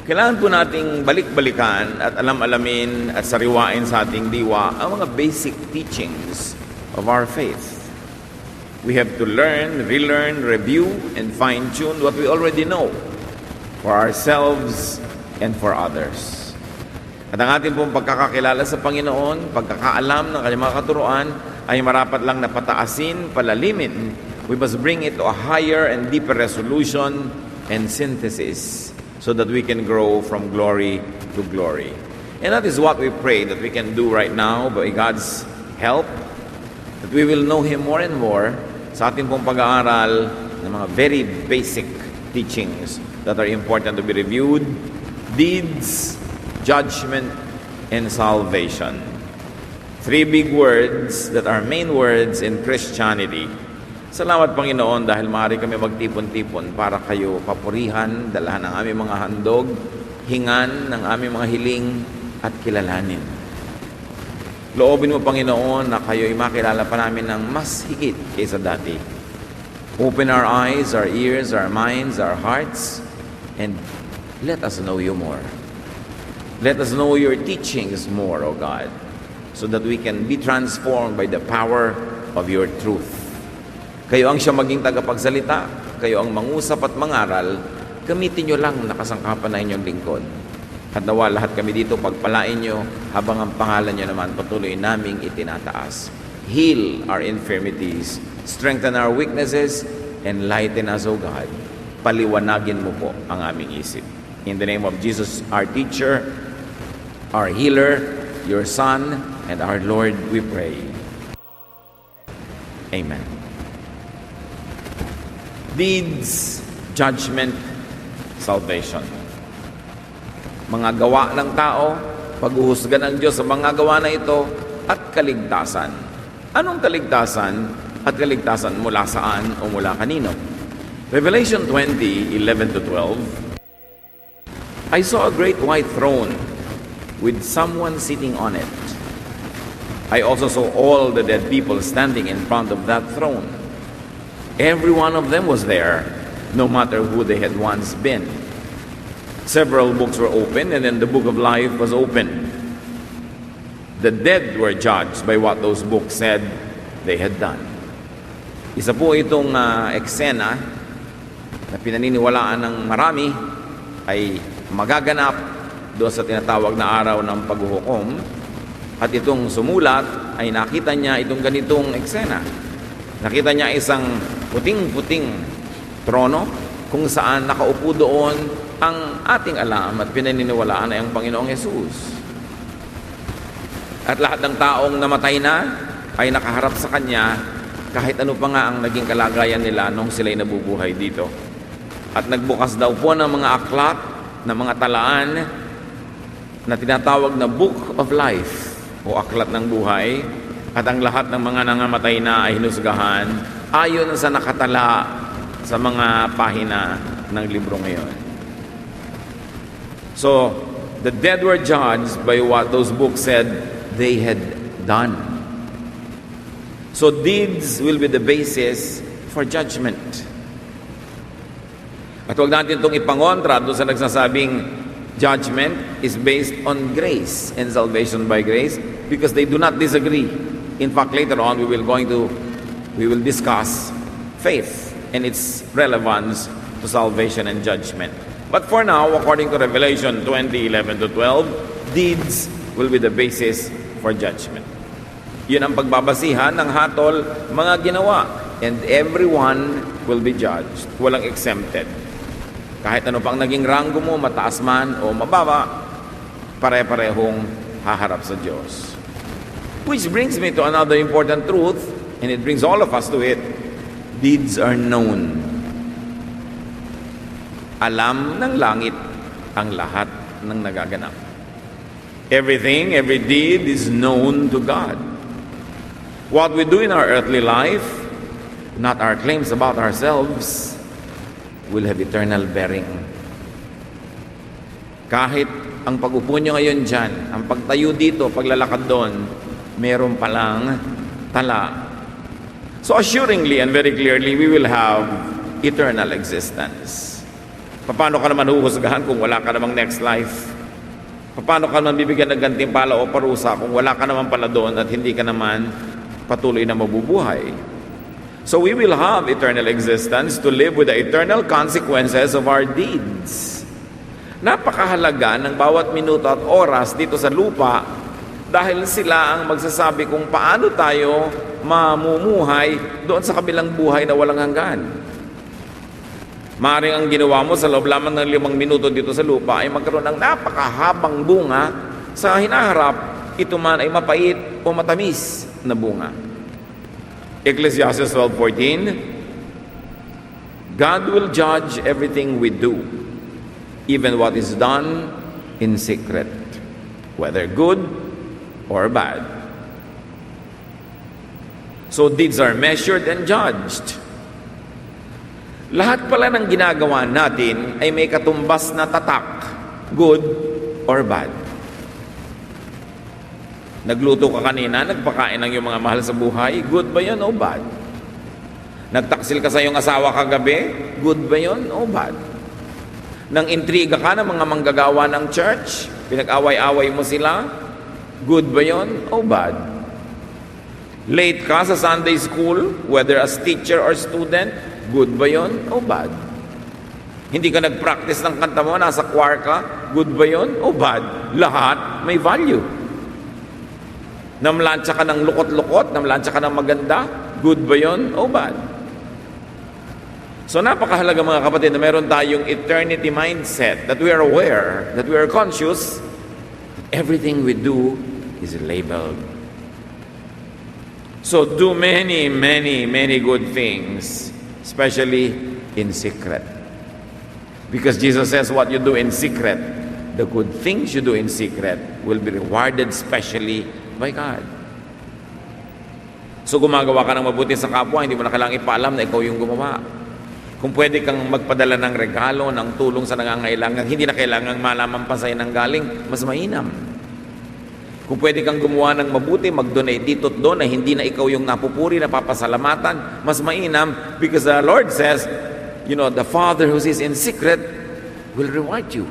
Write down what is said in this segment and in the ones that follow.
Kailangan po nating balik-balikan at alam-alamin at sariwain sa ating diwa ang mga basic teachings of our faith. We have to learn, relearn, review, and fine-tune what we already know for ourselves and for others. At ang ating pong pagkakakilala sa Panginoon, pagkakaalam ng kanyang mga katuruan, ay marapat lang na pataasin, palalimin. We must bring it to a higher and deeper resolution and synthesis so that we can grow from glory to glory. And that is what we pray that we can do right now by God's help, that we will know Him more and more sa ating pong pag-aaral ng mga very basic teachings that are important to be reviewed: deeds, judgment, and salvation. Three big words that are main words in Christianity. Salamat, Panginoon, dahil maaari kami magtipon-tipon para kayo papurihan, dalahan ng aming mga handog, hingan ng aming mga hiling, at kilalanin. Loobin mo, Panginoon, na kayo'y makilala pa namin ng mas higit kaysa dati. Open our eyes, our ears, our minds, our hearts, and let us know you more. Let us know your teachings more, O God, so that we can be transformed by the power of your truth. Kayo ang siya maging tagapagsalita, kayo ang mangusap at mangaral, gamitin nyo lang nakasangkapan na inyong lingkod. At nawa lahat kami dito pagpalain nyo habang ang pangalan nyo naman patuloy naming itinataas. Heal our infirmities, strengthen our weaknesses, enlighten us, O God. Paliwanagin mo po ang aming isip. In the name of Jesus, our teacher, our healer, your Son, and our Lord, we pray. Amen. Deeds, judgment, salvation. Mga gawa ng tao, paghuhusga ng Diyos sa mga gawa na ito, at kaligtasan. Anong kaligtasan? At kaligtasan mula saan o mula kanino? Revelation 20:11-12. I saw a great white throne with someone sitting on it. I also saw all the dead people standing in front of that throne. Every one of them was there, no matter who they had once been. Several books were opened, and then the book of life was opened. The dead were judged by what those books said they had done. Isa po itong eksena na pinaniniwalaan ng marami ay magaganap doon sa tinatawag na araw ng paghuhukom. At itong sumulat ay nakita niya itong ganitong eksena. Nakita niya isang puting-puting trono kung saan nakaupo doon ang ating alam at pinaniniwalaan ay ang Panginoong Hesus. At lahat ng taong namatay na ay nakaharap sa Kanya kahit ano pa nga ang naging kalagayan nila nung sila'y nabubuhay dito. At nagbukas daw po ng mga aklat, ng mga talaan na tinatawag na Book of Life o Aklat ng Buhay, at ang lahat ng mga nangamatay na ay hinusgahan ayon sa nakatala sa mga pahina ng libro ngayon. So, the dead were judged by what those books said they had done. So, deeds will be the basis for judgment. At huwag natin itong ipangontra doon sa nagsasabing judgment is based on grace and salvation by grace, because they do not disagree. In fact, later on, we will discuss faith and its relevance to salvation and judgment. But for now, according to Revelation 20:11-12, deeds will be the basis for judgment. Yun ang pagbabasihan ng hatol mga ginawa, and everyone will be judged. Walang exempted. Kahit ano pang naging ranggo mo, mataas man o mababa, pare-parehong haharap sa Diyos. Which brings me to another important truth, and it brings all of us to it. Deeds are known. Alam ng langit ang lahat ng nagaganap. Everything, every deed is known to God. What we do in our earthly life, not our claims about ourselves, will have eternal bearing. Kahit ang pag-upo nyo ngayon dyan, ang pagtayo dito, paglalakad doon, meron palang tala. So assuringly and very clearly, we will have eternal existence. Paano ka naman huhusgahan kung wala ka namang next life? Paano ka naman bibigyan ng gantimpala o parusa kung wala ka naman pala doon at hindi ka naman patuloy na mabubuhay? So we will have eternal existence to live with the eternal consequences of our deeds. Napakahalaga ng bawat minuto at oras dito sa lupa dahil sila ang magsasabi kung paano tayo mamumuhay doon sa kabilang buhay na walang hanggan. Maaaring ang ginawa mo sa loob lamang ng 5 minuto dito sa lupa ay magkaroon ng napakahabang bunga sa hinaharap, ito man ay mapait o matamis na bunga. Ecclesiastes 12:14, God will judge everything we do, even what is done in secret, whether good or bad. So deeds are measured and judged. Lahat pala ng ginagawa natin ay may katumbas na tatak, good or bad. Nagluto ka kanina, nagpakain ng iyong mga mahal sa buhay, good ba yun o bad? Nagtaksil ka sa iyong asawa kagabi, good ba yun o bad? Nang intriga ka ng mga manggagawa ng church, pinag-away-away mo sila, good ba yun o bad? Late ka sa Sunday school, whether as teacher or student, good ba yun o bad? Hindi ka nag-practice ng kanta mo, nasa choir ka, good ba yun o bad? Lahat may value. Namlansya ka ng lukot-lukot, namlansya ka ng maganda, good ba yun o bad? So napakahalaga mga kapatid na meron tayong eternity mindset, that we are aware, that we are conscious, that everything we do is labeled. So do many, many, many good things, especially in secret. Because Jesus says what you do in secret, the good things you do in secret will be rewarded specially by God. So gumagawa ka ng mabuti sa kapwa, hindi mo na kailangang ipaalam na ikaw yung gumawa. Kung pwede kang magpadala ng regalo, ng tulong sa nangangailangan, hindi na kailangang malaman pa sa'yo ng galing, mas mainam. Kung pwede kang gumawa ng mabuti, mag-donate dito at doon na hindi na ikaw yung napupuri, napapasalamatan, mas mainam because the Lord says, you know, the Father who sees in secret will reward you.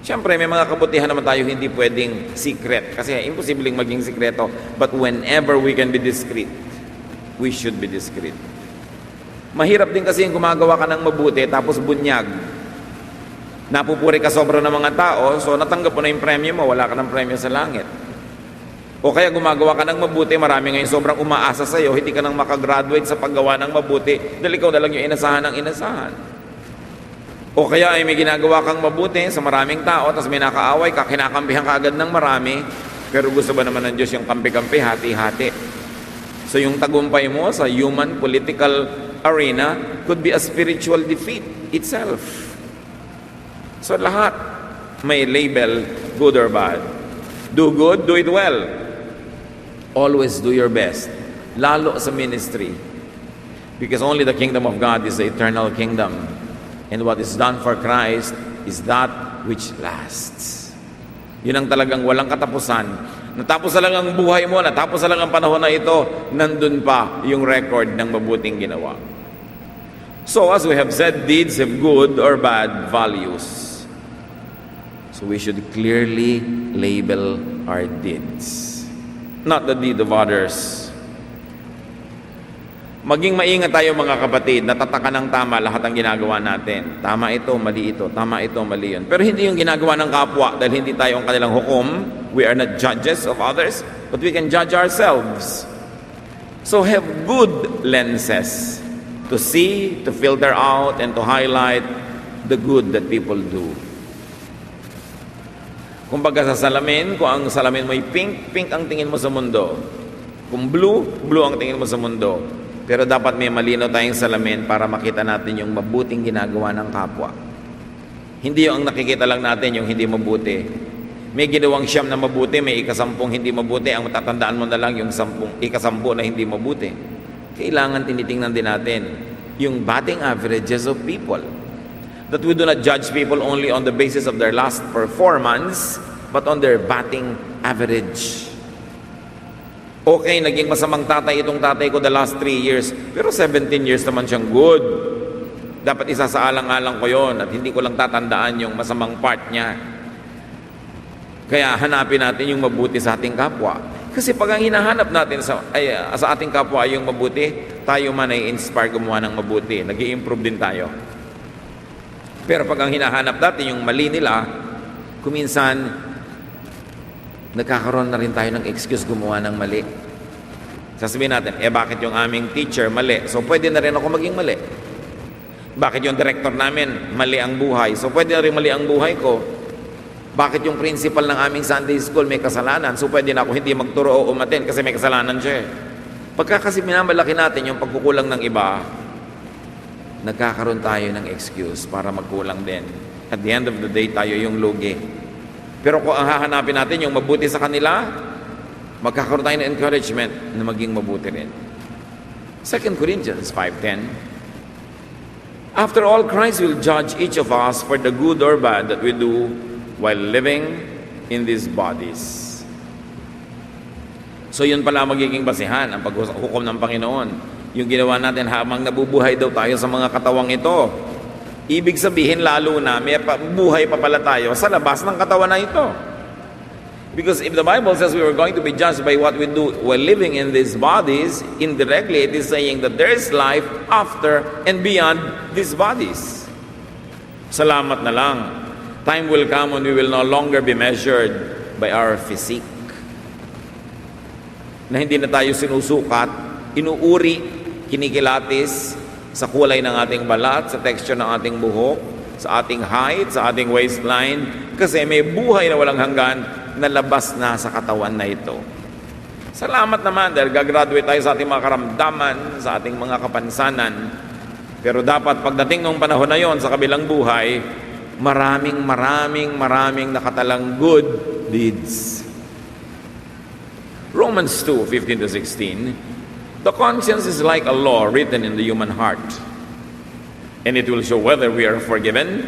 Siyempre, may mga kabutihan naman tayo hindi pwedeng secret kasi imposibleng maging sikreto. But whenever we can be discreet, we should be discreet. Mahirap din kasi yung gumagawa ka ng mabuti tapos bunyag. Napupuri ka sobra ng mga tao, so natanggap mo na yung premyo mo, wala ka ng premyo sa langit. O kaya gumagawa ka ng mabuti, marami ngayon sobrang umaasa sa iyo, hindi ka nang makagraduate sa paggawa ng mabuti, dahil ikaw na lang yung inasahan ng inasahan. O kaya ay may ginagawa kang mabuti sa maraming tao, tapos may nakaaway ka, kinakampihan ka agad ng marami, pero gusto ba naman ng Diyos yung kampi-kampi, hati-hati? So yung tagumpay mo sa human political arena could be a spiritual defeat itself. So lahat may label, good or bad. Do good, do it well. Always do your best. Lalo sa ministry. Because only the kingdom of God is the eternal kingdom. And what is done for Christ is that which lasts. Yun ang talagang walang katapusan. Natapos na lang ang buhay mo, natapos na lang ang panahon na ito, nandun pa yung record ng mabuting ginawa. So as we have said, deeds have good or bad values. So we should clearly label our deeds, not the deed of others. Maging maingat tayo mga kapatid, natatakan ng tama lahat ng ginagawa natin. Tama ito, mali ito, tama ito, mali yun. Pero hindi yung ginagawa ng kapwa dahil hindi tayo ang kanilang hukom. We are not judges of others, but we can judge ourselves. So have good lenses to see, to filter out, and to highlight the good that people do. Kumbaga sa salamin, kung ang salamin mo ay pink, pink ang tingin mo sa mundo. Kung blue, blue ang tingin mo sa mundo. Pero dapat may malinaw tayong salamin para makita natin yung mabuting ginagawa ng kapwa. Hindi yung nakikita lang natin yung hindi mabuti. May ginawang siyam na mabuti, may ikasampung hindi mabuti. Ang matatandaan mo na lang yung ikasampu na hindi mabuti. Kailangan tinitingnan din natin yung batting averages of people. That we do not judge people only on the basis of their last performance, but on their batting average. Okay, naging masamang tatay itong tatay ko the last 3 years, pero 17 years naman siyang good. Dapat isasaalang-alang ko yon at hindi ko lang tatandaan yung masamang part niya. Kaya hanapin natin yung mabuti sa ating kapwa. Kasi pag ang hinahanap natin sa ating kapwa yung mabuti, tayo man ay inspire gumawa ng mabuti. Nag-i-improve din tayo. Pero pag ang hinahanap natin yung mali nila, kuminsan, nagkakaroon na rin tayo ng excuse gumawa ng mali. Sasabihin natin, bakit yung aming teacher mali? So pwede na rin ako maging mali. Bakit yung director namin mali ang buhay? So pwede na rin mali ang buhay ko. Bakit yung principal ng aming Sunday school may kasalanan? So pwede na ako hindi magturo o umaten kasi may kasalanan siya. Pagka kasi minamalaki natin yung pagkukulang ng iba, nagkakaroon tayo ng excuse para magkulang din. At the end of the day, tayo yung lugi. Pero kung ang hahanapin natin yung mabuti sa kanila, magkakaroon tayo ng encouragement na maging mabuti rin. 2 Corinthians 5:10. After all, Christ will judge each of us for the good or bad that we do while living in these bodies. So yun pala magiging basihan ang paghukom ng Panginoon. Yung ginawa natin habang nabubuhay daw tayo sa mga katawang ito. Ibig sabihin lalo na may buhay pa pala tayo sa labas ng katawan na ito. Because if the Bible says we were going to be judged by what we do while living in these bodies, indirectly it is saying that there is life after and beyond these bodies. Salamat na lang. Time will come when we will no longer be measured by our physique. Na hindi na tayo sinusukat, inuuri, kinikilatis sa kulay ng ating balat, sa texture ng ating buhok, sa ating height, sa ating waistline, kasi may buhay na walang hanggan na labas na sa katawan na ito. Salamat naman dahil gagraduate tayo sa ating mga karamdaman, sa ating mga kapansanan. Pero dapat pagdating ng panahon na yon sa kabilang buhay, maraming nakatalang good deeds. Romans 2:15-16, the conscience is like a law written in the human heart, and it will show whether we are forgiven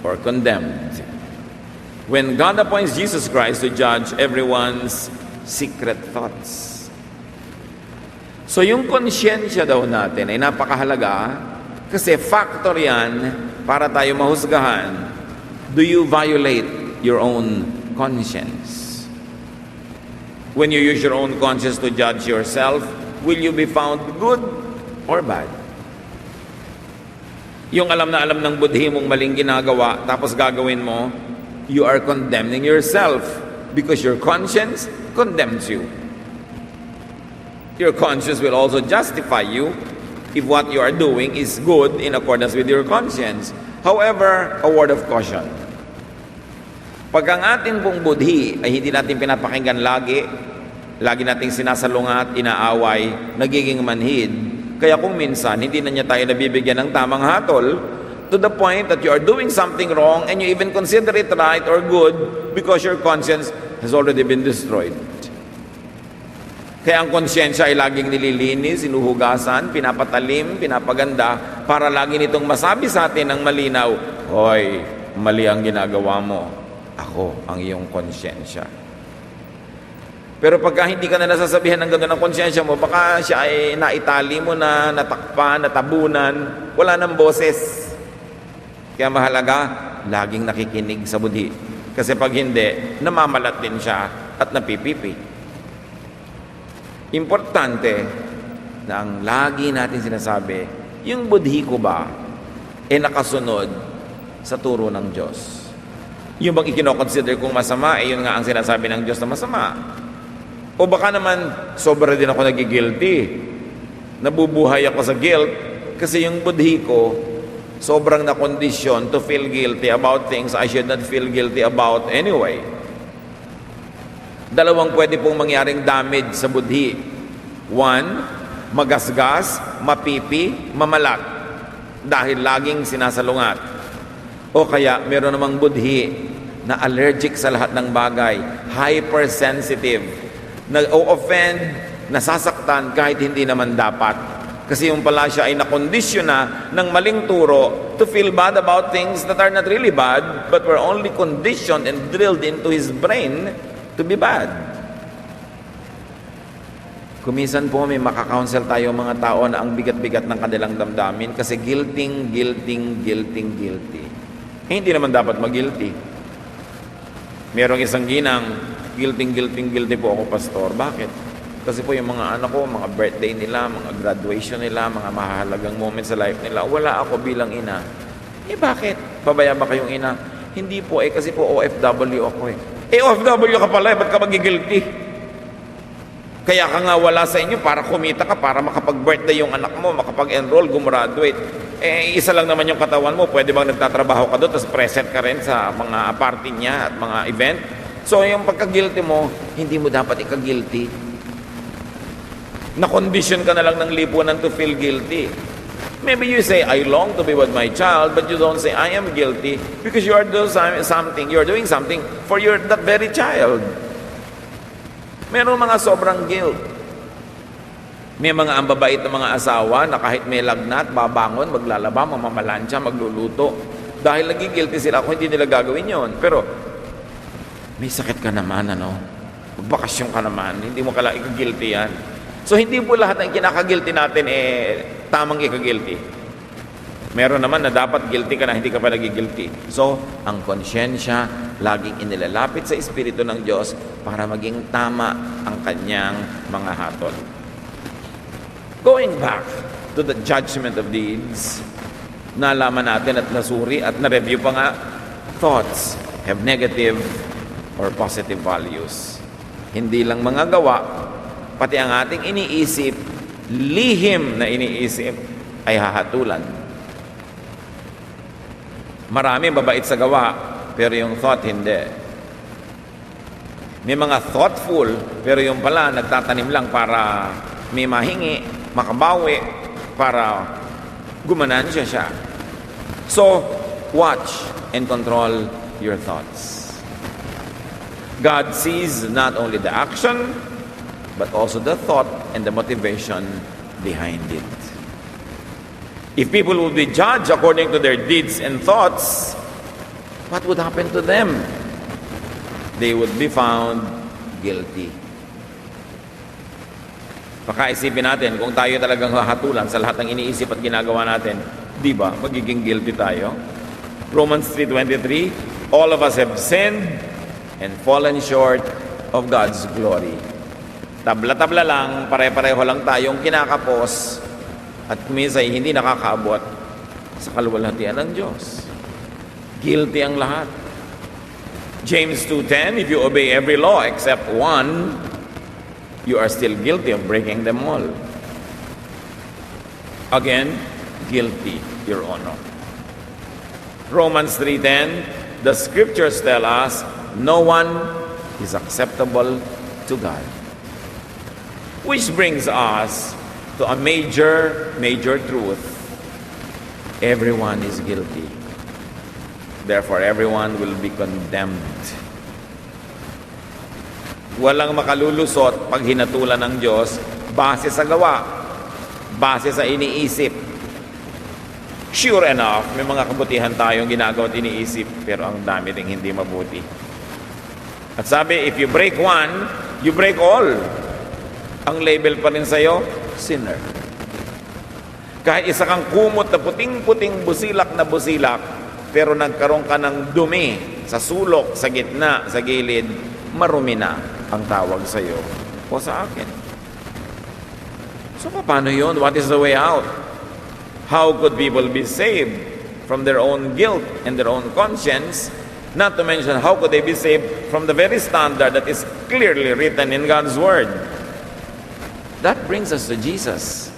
or condemned. When God appoints Jesus Christ to judge everyone's secret thoughts. So yung konsyensya daw natin ay napakahalaga kasi factor yan para tayo mahusgahan. Do you violate your own conscience? When you use your own conscience to judge yourself, will you be found good or bad? Yung alam na alam ng budhi mong maling ginagawa, tapos gagawin mo, you are condemning yourself because your conscience condemns you. Your conscience will also justify you if what you are doing is good in accordance with your conscience. However, a word of caution. Pag ang ating pong budhi ay hindi natin pinapakinggan lagi nating sinasalungat, inaaway, nagiging manhid, kaya kung minsan hindi na niya tayo nabibigyan ng tamang hatol, to the point that you are doing something wrong and you even consider it right or good because your conscience has already been destroyed. Kaya ang konsyensya ay laging nililinis, sinuhugasan, pinapatalim, pinapaganda para lagi nitong masabi sa atin ng malinaw, hoy, mali ang ginagawa mo. Ako ang iyong konsyensya. Pero pagka hindi ka na nasasabihan ng gano'n ng konsyensya mo, baka siya ay naitali mo na, natakpan, natabunan, wala ng boses. Kaya mahalaga, laging nakikinig sa budhi. Kasi pag hindi, namamalat din siya at napipipi. Importante na ang lagi natin sinasabi, yung budhi ko ba nakasunod sa turo ng Diyos? Yung bang ikinoconsider kong masama, yun nga ang sinasabi ng Diyos na masama. O baka naman, sobra din ako nagigilty. Nabubuhay ako sa guilt kasi yung budhi ko, sobrang na-condition to feel guilty about things I should not feel guilty about anyway. Dalawang pwede pong mangyaring damage sa budhi. One, magasgas, mapipi, mamalat. Dahil laging sinasalungat. O kaya meron namang budhi na allergic sa lahat ng bagay. Hypersensitive. Na-offend, nasasaktan kahit hindi naman dapat. Kasi yung pala siya ay nakondisyon na ng maling turo to feel bad about things that are not really bad, but were only conditioned and drilled into his brain to be bad. Kuminsan po may makakounsel tayo mga tao na ang bigat-bigat ng kanilang damdamin kasi guilty. Hindi naman dapat mag-guilty. Merong isang ginang, guilty po ako, pastor. Bakit? Kasi po yung mga anak ko, mga birthday nila, mga graduation nila, mga mahalagang moments sa life nila, wala ako bilang ina. Bakit? Pabaya ba kayong ina? Hindi po kasi po OFW ako OFW ka pala, ba't ka mag-guilty? Kaya ka nga wala sa inyo para kumita ka, para makapag-birthday yung anak mo, makapag-enroll, gumraduate. Isa lang naman yung katawan mo, pwede bang nagtatrabaho ka doon, tapos present ka rin sa mga party niya at mga event? So yung pagka-guilty mo, hindi mo dapat ika-guilty. Na-condition ka na lang ng lipunan to feel guilty. Maybe you say, I long to be with my child, but you don't say, I am guilty, because you are doing something for that very child. Meron mga sobrang guilt. May mga ambabait na mga asawa na kahit may lagnat, babangon, maglalaba, mamamalansya, magluluto. Dahil nagigilty sila kung hindi nila gagawin yon. Pero, may sakit ka naman, magbakasyon ka naman, hindi mo kala ikagilty yan. So, hindi po lahat ng kinakagilty natin, tamang ikagilty. Meron naman na dapat guilty ka na hindi ka pa nagigilty. So, ang konsyensya, laging inilalapit sa Espiritu ng Diyos para maging tama ang kanyang mga hatol. Going back to the judgment of deeds, nalaman natin at nasuri at na-review pa nga, thoughts have negative or positive values. Hindi lang mga gawa, pati ang ating iniisip, lihim na iniisip, ay hahatulan. Marami mabait sa gawa, pero yung thought hindi. May mga thoughtful, pero yung pala nagtatanim lang para may mahingi, makabawi, para gumanansya siya. So, watch and control your thoughts. God sees not only the action, but also the thought and the motivation behind it. If people would be judged according to their deeds and thoughts, what would happen to them? They would be found guilty. Pakaisipin natin, kung tayo talagang hahatulan sa lahat ng iniisip at ginagawa natin, di ba, magiging guilty tayo? Romans 3:23, all of us have sinned and fallen short of God's glory. Tabla-tabla lang, pare-pareho lang tayong kinakapos at minsan hindi nakakaabot sa kaluwalhatian ng Diyos. Guilty ang lahat. James 2:10, if you obey every law except one, you are still guilty of breaking them all. Again, guilty, Your Honor. Romans 3:10, the scriptures tell us, no one is acceptable to God. Which brings us to a major truth. Everyone is guilty. Therefore, everyone will be condemned. Walang makalulusot pag hinatulan ng Diyos base sa gawa, base sa iniisip. Sure enough, may mga kabutihan tayong ginagawa at iniisip, pero ang dami ding hindi mabuti. At sabi, if you break one, you break all. Ang label pa rin sa'yo, sinner. Kahit isa kang kumot na puting-puting busilak na busilak, pero nagkaroon ka ng dumi sa sulok, sa gitna, sa gilid, marumi na ang tawag sa iyo o sa akin. So, paano yun? What is the way out? How could people be saved from their own guilt and their own conscience? Not to mention, how could they be saved from the very standard that is clearly written in God's Word? That brings us to Jesus.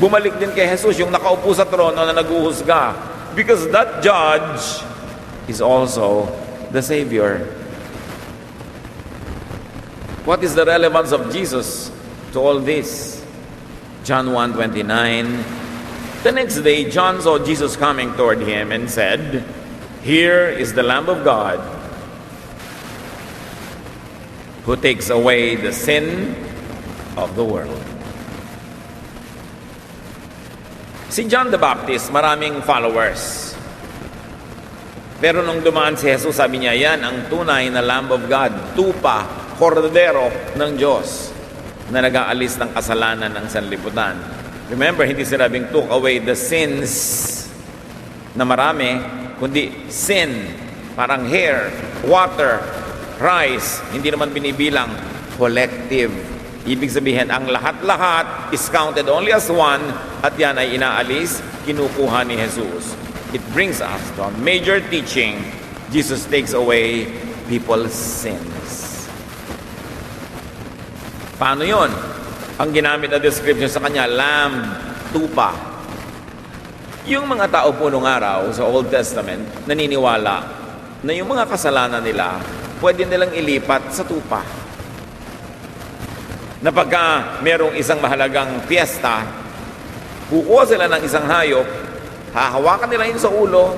Bumalik din kay Jesus, yung nakaupo sa trono na naguhusga. Because that judge is also the Savior. What is the relevance of Jesus to all this? John 1:29. The next day, John saw Jesus coming toward him and said, "Here is the Lamb of God who takes away the sin of the world." Si John the Baptist, maraming followers. Pero nung dumaan si Jesus, sabi niya, yan ang tunay na Lamb of God, tupa, kordero ng Diyos. na nag-aalis ng kasalanan ng sanlibutan. Remember, hindi sinabing took away the sins na marami, kundi sin, parang hair, water, rice, hindi naman binibilang, collective. Ibig sabihin, ang lahat-lahat is counted only as one at yan ay inaalis, kinukuha ni Jesus. It brings us to a major teaching. Jesus takes away people's sins. Paano yon? Ang ginamit na description sa kanya, lamb, tupa. Yung mga tao po nung araw sa Old Testament, naniniwala na yung mga kasalanan nila, pwede nilang ilipat sa tupa. Na pagka merong isang mahalagang fiesta, kukuha sila ng isang hayop, hahawakan nila yun sa ulo,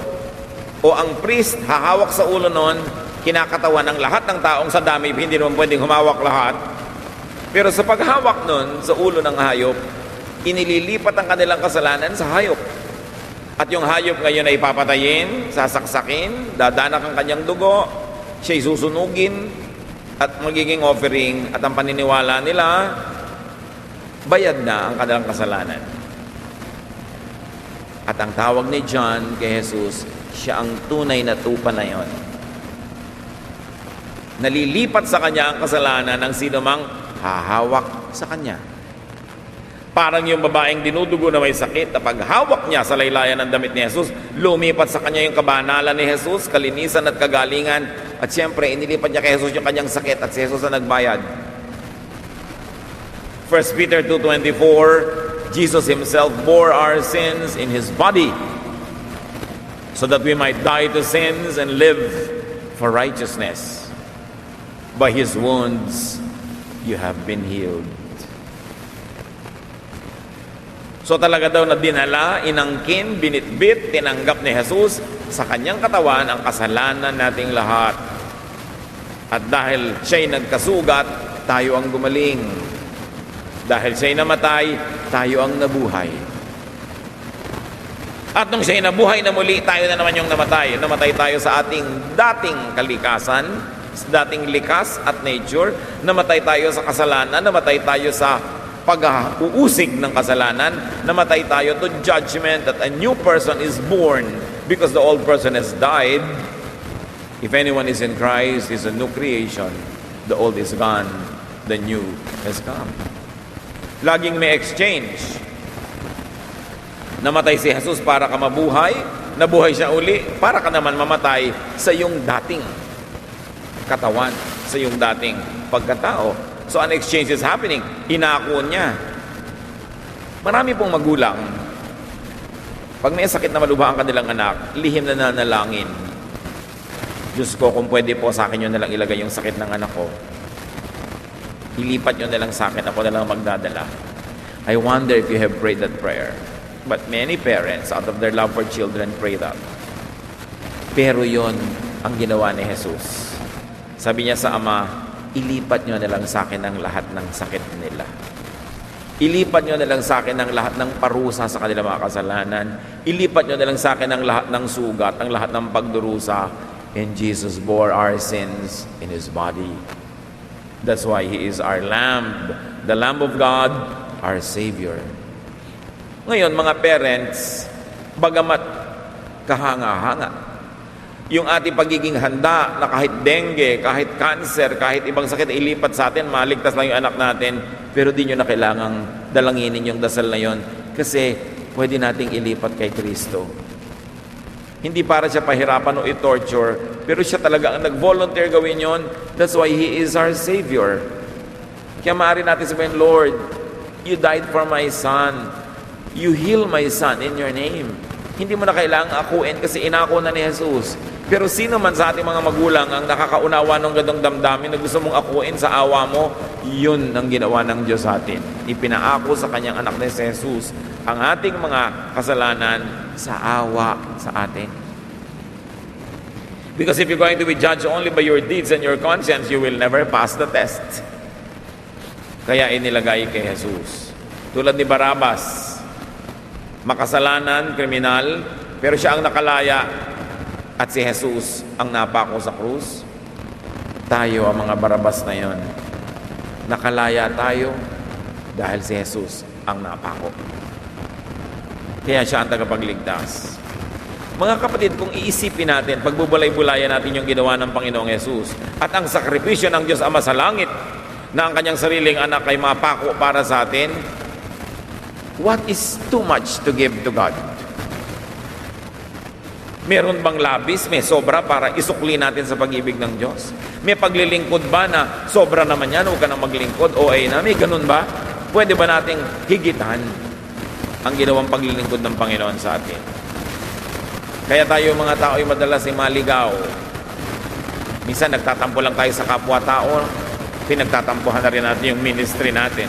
o ang priest hahawak sa ulo nun, kinakatawan ng lahat ng taong sa dami, hindi naman pwedeng humawak lahat. Pero sa paghawak nun sa ulo ng hayop, inililipat ang kanilang kasalanan sa hayop. At yung hayop ngayon ay papatayin, sasaksakin, dadanak ang kanyang dugo, siya'y susunugin, at magiging offering, at ang paniniwala nila, bayad na ang kanilang kasalanan. At ang tawag ni John kay Jesus, siya ang tunay na tupa na yon. Nalilipat sa kanya ang kasalanan ng sino mang hahawak sa kanya. Parang yung babaeng dinudugo na may sakit, na paghawak niya sa laylayan ng damit ni Jesus, lumipat sa kanya yung kabanalan ni Jesus, kalinisan at kagalingan, at siyempre, inilipat niya kay Jesus yung kanyang sakit, at si Jesus ang nagbayad. 1 Peter 2:24, Jesus Himself bore our sins in His body, so that we might die to sins and live for righteousness. By His wounds, you have been healed. So talaga daw na dinala, inangkin, binitbit, tinanggap ni Jesus sa kanyang katawan ang kasalanan nating lahat. At dahil siya'y nagkasugat, tayo ang gumaling. Dahil siya'y namatay, tayo ang nabuhay. At nung siya'y nabuhay na muli, tayo na naman yung namatay. Namatay tayo sa ating dating kalikasan, sa dating likas at nature. Namatay tayo sa kasalanan, namatay tayo sa pag-uusig ng kasalanan, namatay tayo to judgment, that a new person is born because the old person has died. If anyone is in Christ, is a new creation. The old is gone, the new has come. Laging may exchange. Namatay si Jesus para ka mabuhay, nabuhay siya uli para ka naman mamatay sa iyong dating katawan, sa iyong dating pagkatao. So an exchange is happening. Inako niya. Marami pong magulang, pag may sakit na malubha ang kanilang anak, lihim na nanalangin. Diyos ko, kung pwede po sa akin yun na lang ilagay yung sakit ng anak ko. Ilipat yun na lang sa akin, ako na lang magdadala. I wonder if you have prayed that prayer. But many parents, out of their love for children, pray that. Pero yun ang ginawa ni Jesus. Sabi niya sa Ama, ilipat nyo na lang sa akin ang lahat ng sakit nila. Ilipat nyo na lang sa akin ang lahat ng parusa sa kanilang mga kasalanan. Ilipat nyo na lang sa akin ang lahat ng sugat, ang lahat ng pagdurusa. And Jesus bore our sins in His body. That's why He is our Lamb, the Lamb of God, our Savior. Ngayon, mga parents, bagamat kahanga-hanga, yung ating pagiging handa na kahit dengue, kahit cancer, kahit ibang sakit ilipat sa atin, maligtas lang yung anak natin, pero di nyo na kailangang dalanginin yung dasal na yon kasi pwede nating ilipat kay Kristo. Hindi para siya pahirapan o i-torture, pero siya talaga ang nag-volunteer gawin yon. That's why He is our Savior. Kaya maaari natin sabihin, Lord, You died for my son. You heal my son in Your name. Hindi mo na kailangang akuin kasi inako na ni Jesus. Pero sino man sa ating mga magulang ang nakakaunawa ng gadong damdamin na gusto mong akuin sa awa mo, yun ang ginawa ng Diyos sa atin. Ipinaako sa kanyang anak na si Jesus ang ating mga kasalanan sa awa sa atin. Because if you're going to be judged only by your deeds and your conscience, you will never pass the test. Kaya inilagay kay Jesus. Tulad ni Barabas, makasalanan, kriminal, pero siya ang nakalaya at si Jesus ang napako sa krus. Tayo ang mga Barabas na yon. nakalaya tayo dahil si Jesus ang napako. Kaya siya ang tagapagligtas. Mga kapatid, kung iisipin natin, pagbubulay-bulayan natin yung ginawa ng Panginoong Jesus at ang sakripisyo ng Diyos Ama sa langit na ang kanyang sariling anak ay mapako para sa atin, what is too much to give to God? Meron bang labis, may sobra para isukli natin sa pag-ibig ng Diyos? May paglilingkod ba na sobra naman yan, huwag ka na maglingkod, OA na, may ganun ba? Pwede ba nating higitan ang ginawang paglilingkod ng Panginoon sa atin? Kaya tayo mga tao ay madalas ay maligaw. Minsan nagtatampo lang tayo sa kapwa-tao, pinagtatampuhan na rin natin yung ministry natin.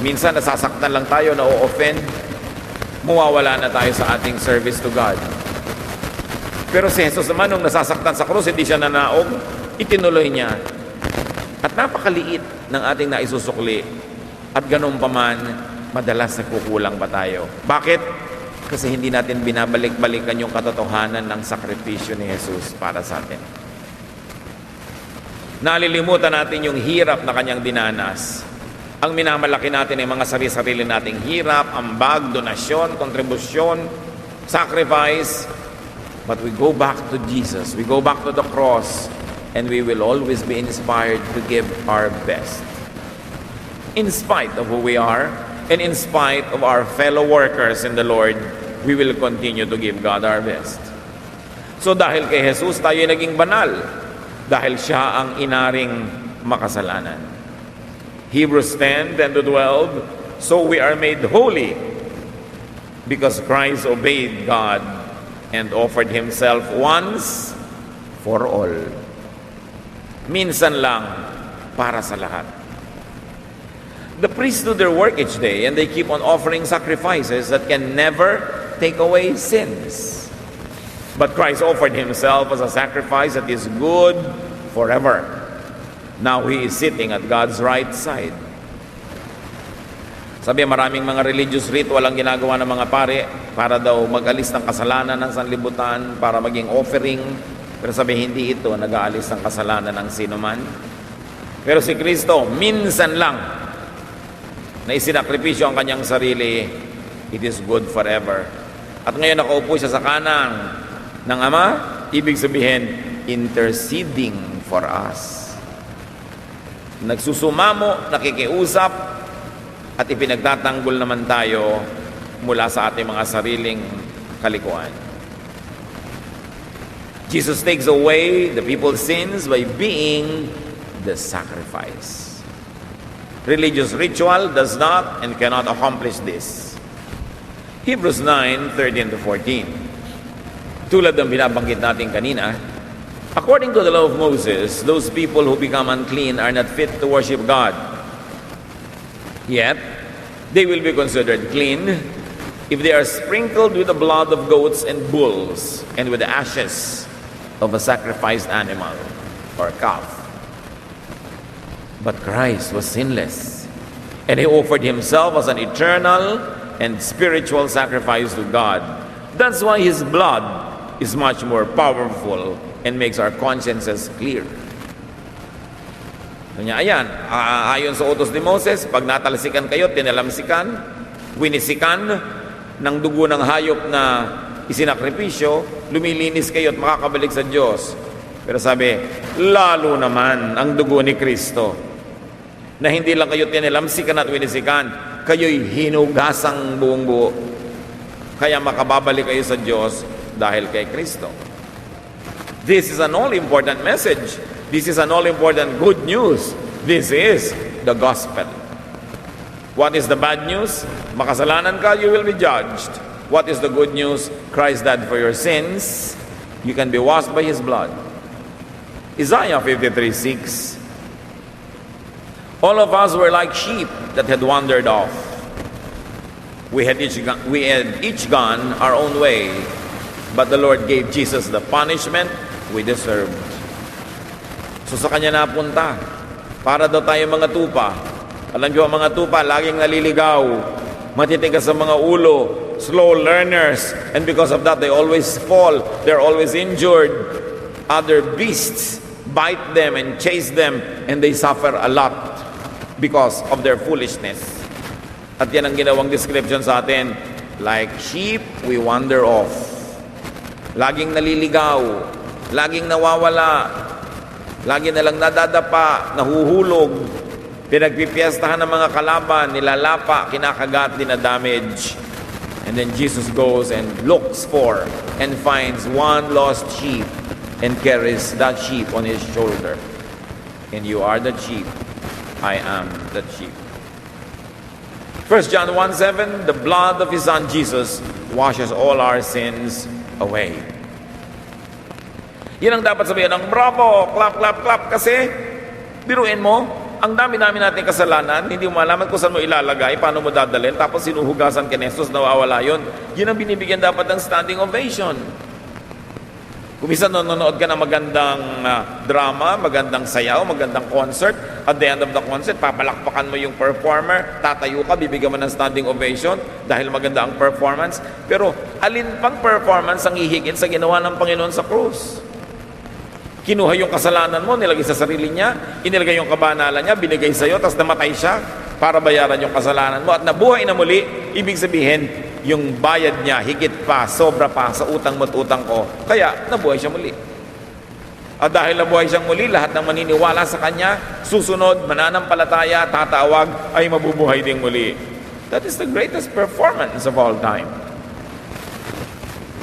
Minsan nasasaktan lang tayo, na-offend, mawawala na tayo sa ating service to God. Pero si Jesus naman, nung nasasaktan sa krus, hindi siya nanaog, itinuloy niya. At napakaliit ng ating naisusukli. At ganun pa man, madalas nagkukulang pa tayo. Bakit? Kasi hindi natin binabalik-balikan yung katotohanan ng sakripisyo ni Jesus para sa atin. Nalilimutan natin yung hirap na kanyang dinanas. Ang minamalaki natin ay mga sarili-sarili nating hirap, ambag, donasyon, kontribusyon, sacrifice. But we go back to Jesus. We go back to the cross. And we will always be inspired to give our best. In spite of who we are, and in spite of our fellow workers in the Lord, we will continue to give God our best. So dahil kay Jesus, tayo ay naging banal. Dahil siya ang inaring makasalanan. Hebrews 10:10-12, so we are made holy because Christ obeyed God and offered himself once for all. Minsan lang para sa lahat. The priests do their work each day and they keep on offering sacrifices that can never take away sins. But Christ offered himself as a sacrifice that is good forever. Now he is sitting at God's right side. Sabi, maraming mga religious ritual ang ginagawa ng mga pare para daw mag-alis ng kasalanan ng sanlibutan, para maging offering. Pero sabi, hindi ito nag-aalis ng kasalanan ng sino man. Pero si Kristo, minsan lang na isinakripisyo ang kanyang sarili, it is good forever. At ngayon nakaupo siya sa kanang ng Ama, ibig sabihin, interceding for us. Nagsusumamo, nakikiusap, at ipinagtatanggol naman tayo mula sa ating mga sariling kalikuan. Jesus takes away the people's sins by being the sacrifice. Religious ritual does not and cannot accomplish this. Hebrews 9:13-14. Tulad ng binabanggit natin kanina, according to the law of Moses, those people who become unclean are not fit to worship God. Yet, they will be considered clean if they are sprinkled with the blood of goats and bulls and with the ashes of a sacrificed animal or calf. But Christ was sinless, and he offered himself as an eternal and spiritual sacrifice to God. That's why his blood is much more powerful and makes our consciences clear. Kanya, ayan, ayon sa utos ni Moses, pag natalsikan kayo, tinalamsikan, winisikan ng dugo ng hayop na isinakripisyo, lumilinis kayo at makakabalik sa Diyos. Pero sabi, lalo naman ang dugo ni Kristo, na hindi lang kayo tinalamsikan at winisikan, kayo'y hinugasang buong buo. Kaya makababalik kayo sa Diyos dahil kay Kristo. This is an all-important message. This is an all-important good news. This is the gospel. What is the bad news? Makasalanan ka, you will be judged. What is the good news? Christ died for your sins. You can be washed by his blood. Isaiah 53:6. All of us were like sheep that had wandered off. We had each gone our own way, but the Lord gave Jesus the punishment we deserved. So sa kanya napunta, para daw tayo mga tupa. Alam niyo, ang mga tupa laging naliligaw, matitigas sa mga ulo, slow learners, and because of that, they always fall, they're always injured. Other beasts bite them and chase them, and they suffer a lot. because of their foolishness. At yan ang ginawang description sa atin. Like sheep, we wander off. Laging naliligaw, laging nawawala, lagi na lang nadadapa, nahuhulog, pinagpipiestahan ng mga kalaban, nilalapa, kinakagat, dinadamage. And then Jesus goes and looks for and finds one lost sheep and carries that sheep on his shoulder. And you are the sheep. I am the sheep. 1 John 1:7, the blood of his son Jesus washes all our sins away. Yan ang dapat sabihin ng bravo, clap, clap, clap. Kasi, biruin mo, ang dami-dami natin kasalanan, hindi mo malaman kung saan mo ilalagay, paano mo dadalhin, tapos sinuhugasan ka ni Jesus, nawawala yun. Yun ang binibigyan dapat ng standing ovation. Kung minsan nanonood ka ng magandang drama, magandang sayaw, magandang concert, at the end of the concert, papalakpakan mo yung performer, tatayo ka, bibigyan mo ng standing ovation dahil maganda ang performance. Pero alin pang performance ang hihigit sa ginawa ng Panginoon sa krus? Kinuha yung kasalanan mo, nilagay sa sarili niya, inilagay yung kabanalan niya, binigay sa iyo, tapos namatay siya para bayaran yung kasalanan mo. At nabuhay na muli, ibig sabihin, yung bayad niya, higit pa, sobra pa sa utang mo't utang ko. Kaya, nabuhay siya muli. At dahil nabuhay siyang muli, lahat ng maniniwala sa kanya, susunod, mananampalataya, tatawag, ay mabubuhay ding muli. That is the greatest performance of all time.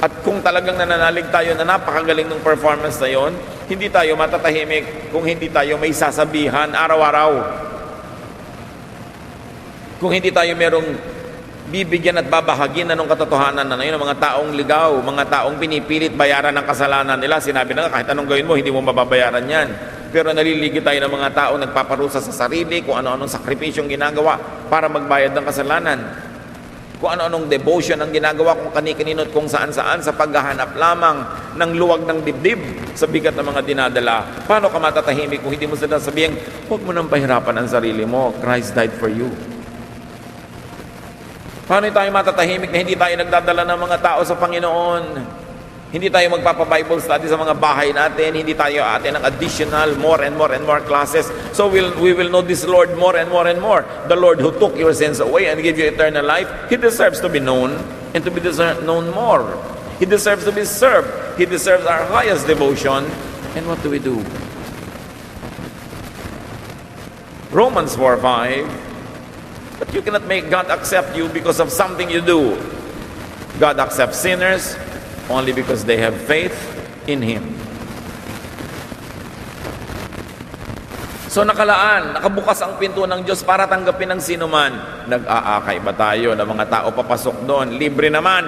At kung talagang nananalig tayo na napakagaling ng performance na yon, hindi tayo matatahimik kung hindi tayo may sasabihan araw-araw. Kung hindi tayo merong bibigyan at babahagin na ng katotohanan na yun, mga taong ligaw, mga taong pinipilit bayaran ng kasalanan nila. Sinabi na nga, kahit anong gawin mo, hindi mo mababayaran yan. Pero naliligi tayo ng mga taong nagpaparusa sa sarili, kung ano-anong sakripisyong ginagawa para magbayad ng kasalanan. Kung ano-anong devotion ang ginagawa, kung kani-kanino at kung saan-saan sa paghahanap lamang ng luwag ng dibdib sa bigat ng mga dinadala. Paano ka matatahimik kung hindi mo sila sabihin, huwag mo nang pahirapan ang sarili mo. Christ died for you. Paano tayo matatahimik na hindi tayo nagdadala ng mga tao sa Panginoon? Hindi tayo magpapa-Bible study sa mga bahay natin. Hindi tayo atin ng additional, more and more and more classes. So we will know this Lord more and more and more. The Lord who took your sins away and gave you eternal life, He deserves to be known and to be known more. He deserves to be served. He deserves our highest devotion. And what do? Romans 4:5, but you cannot make God accept you because of something you do. God accepts sinners only because they have faith in Him. So nakabukas ang pinto ng Diyos para tanggapin ng sino man. Nag-aakay ba tayo na mga tao papasok doon? Libre naman.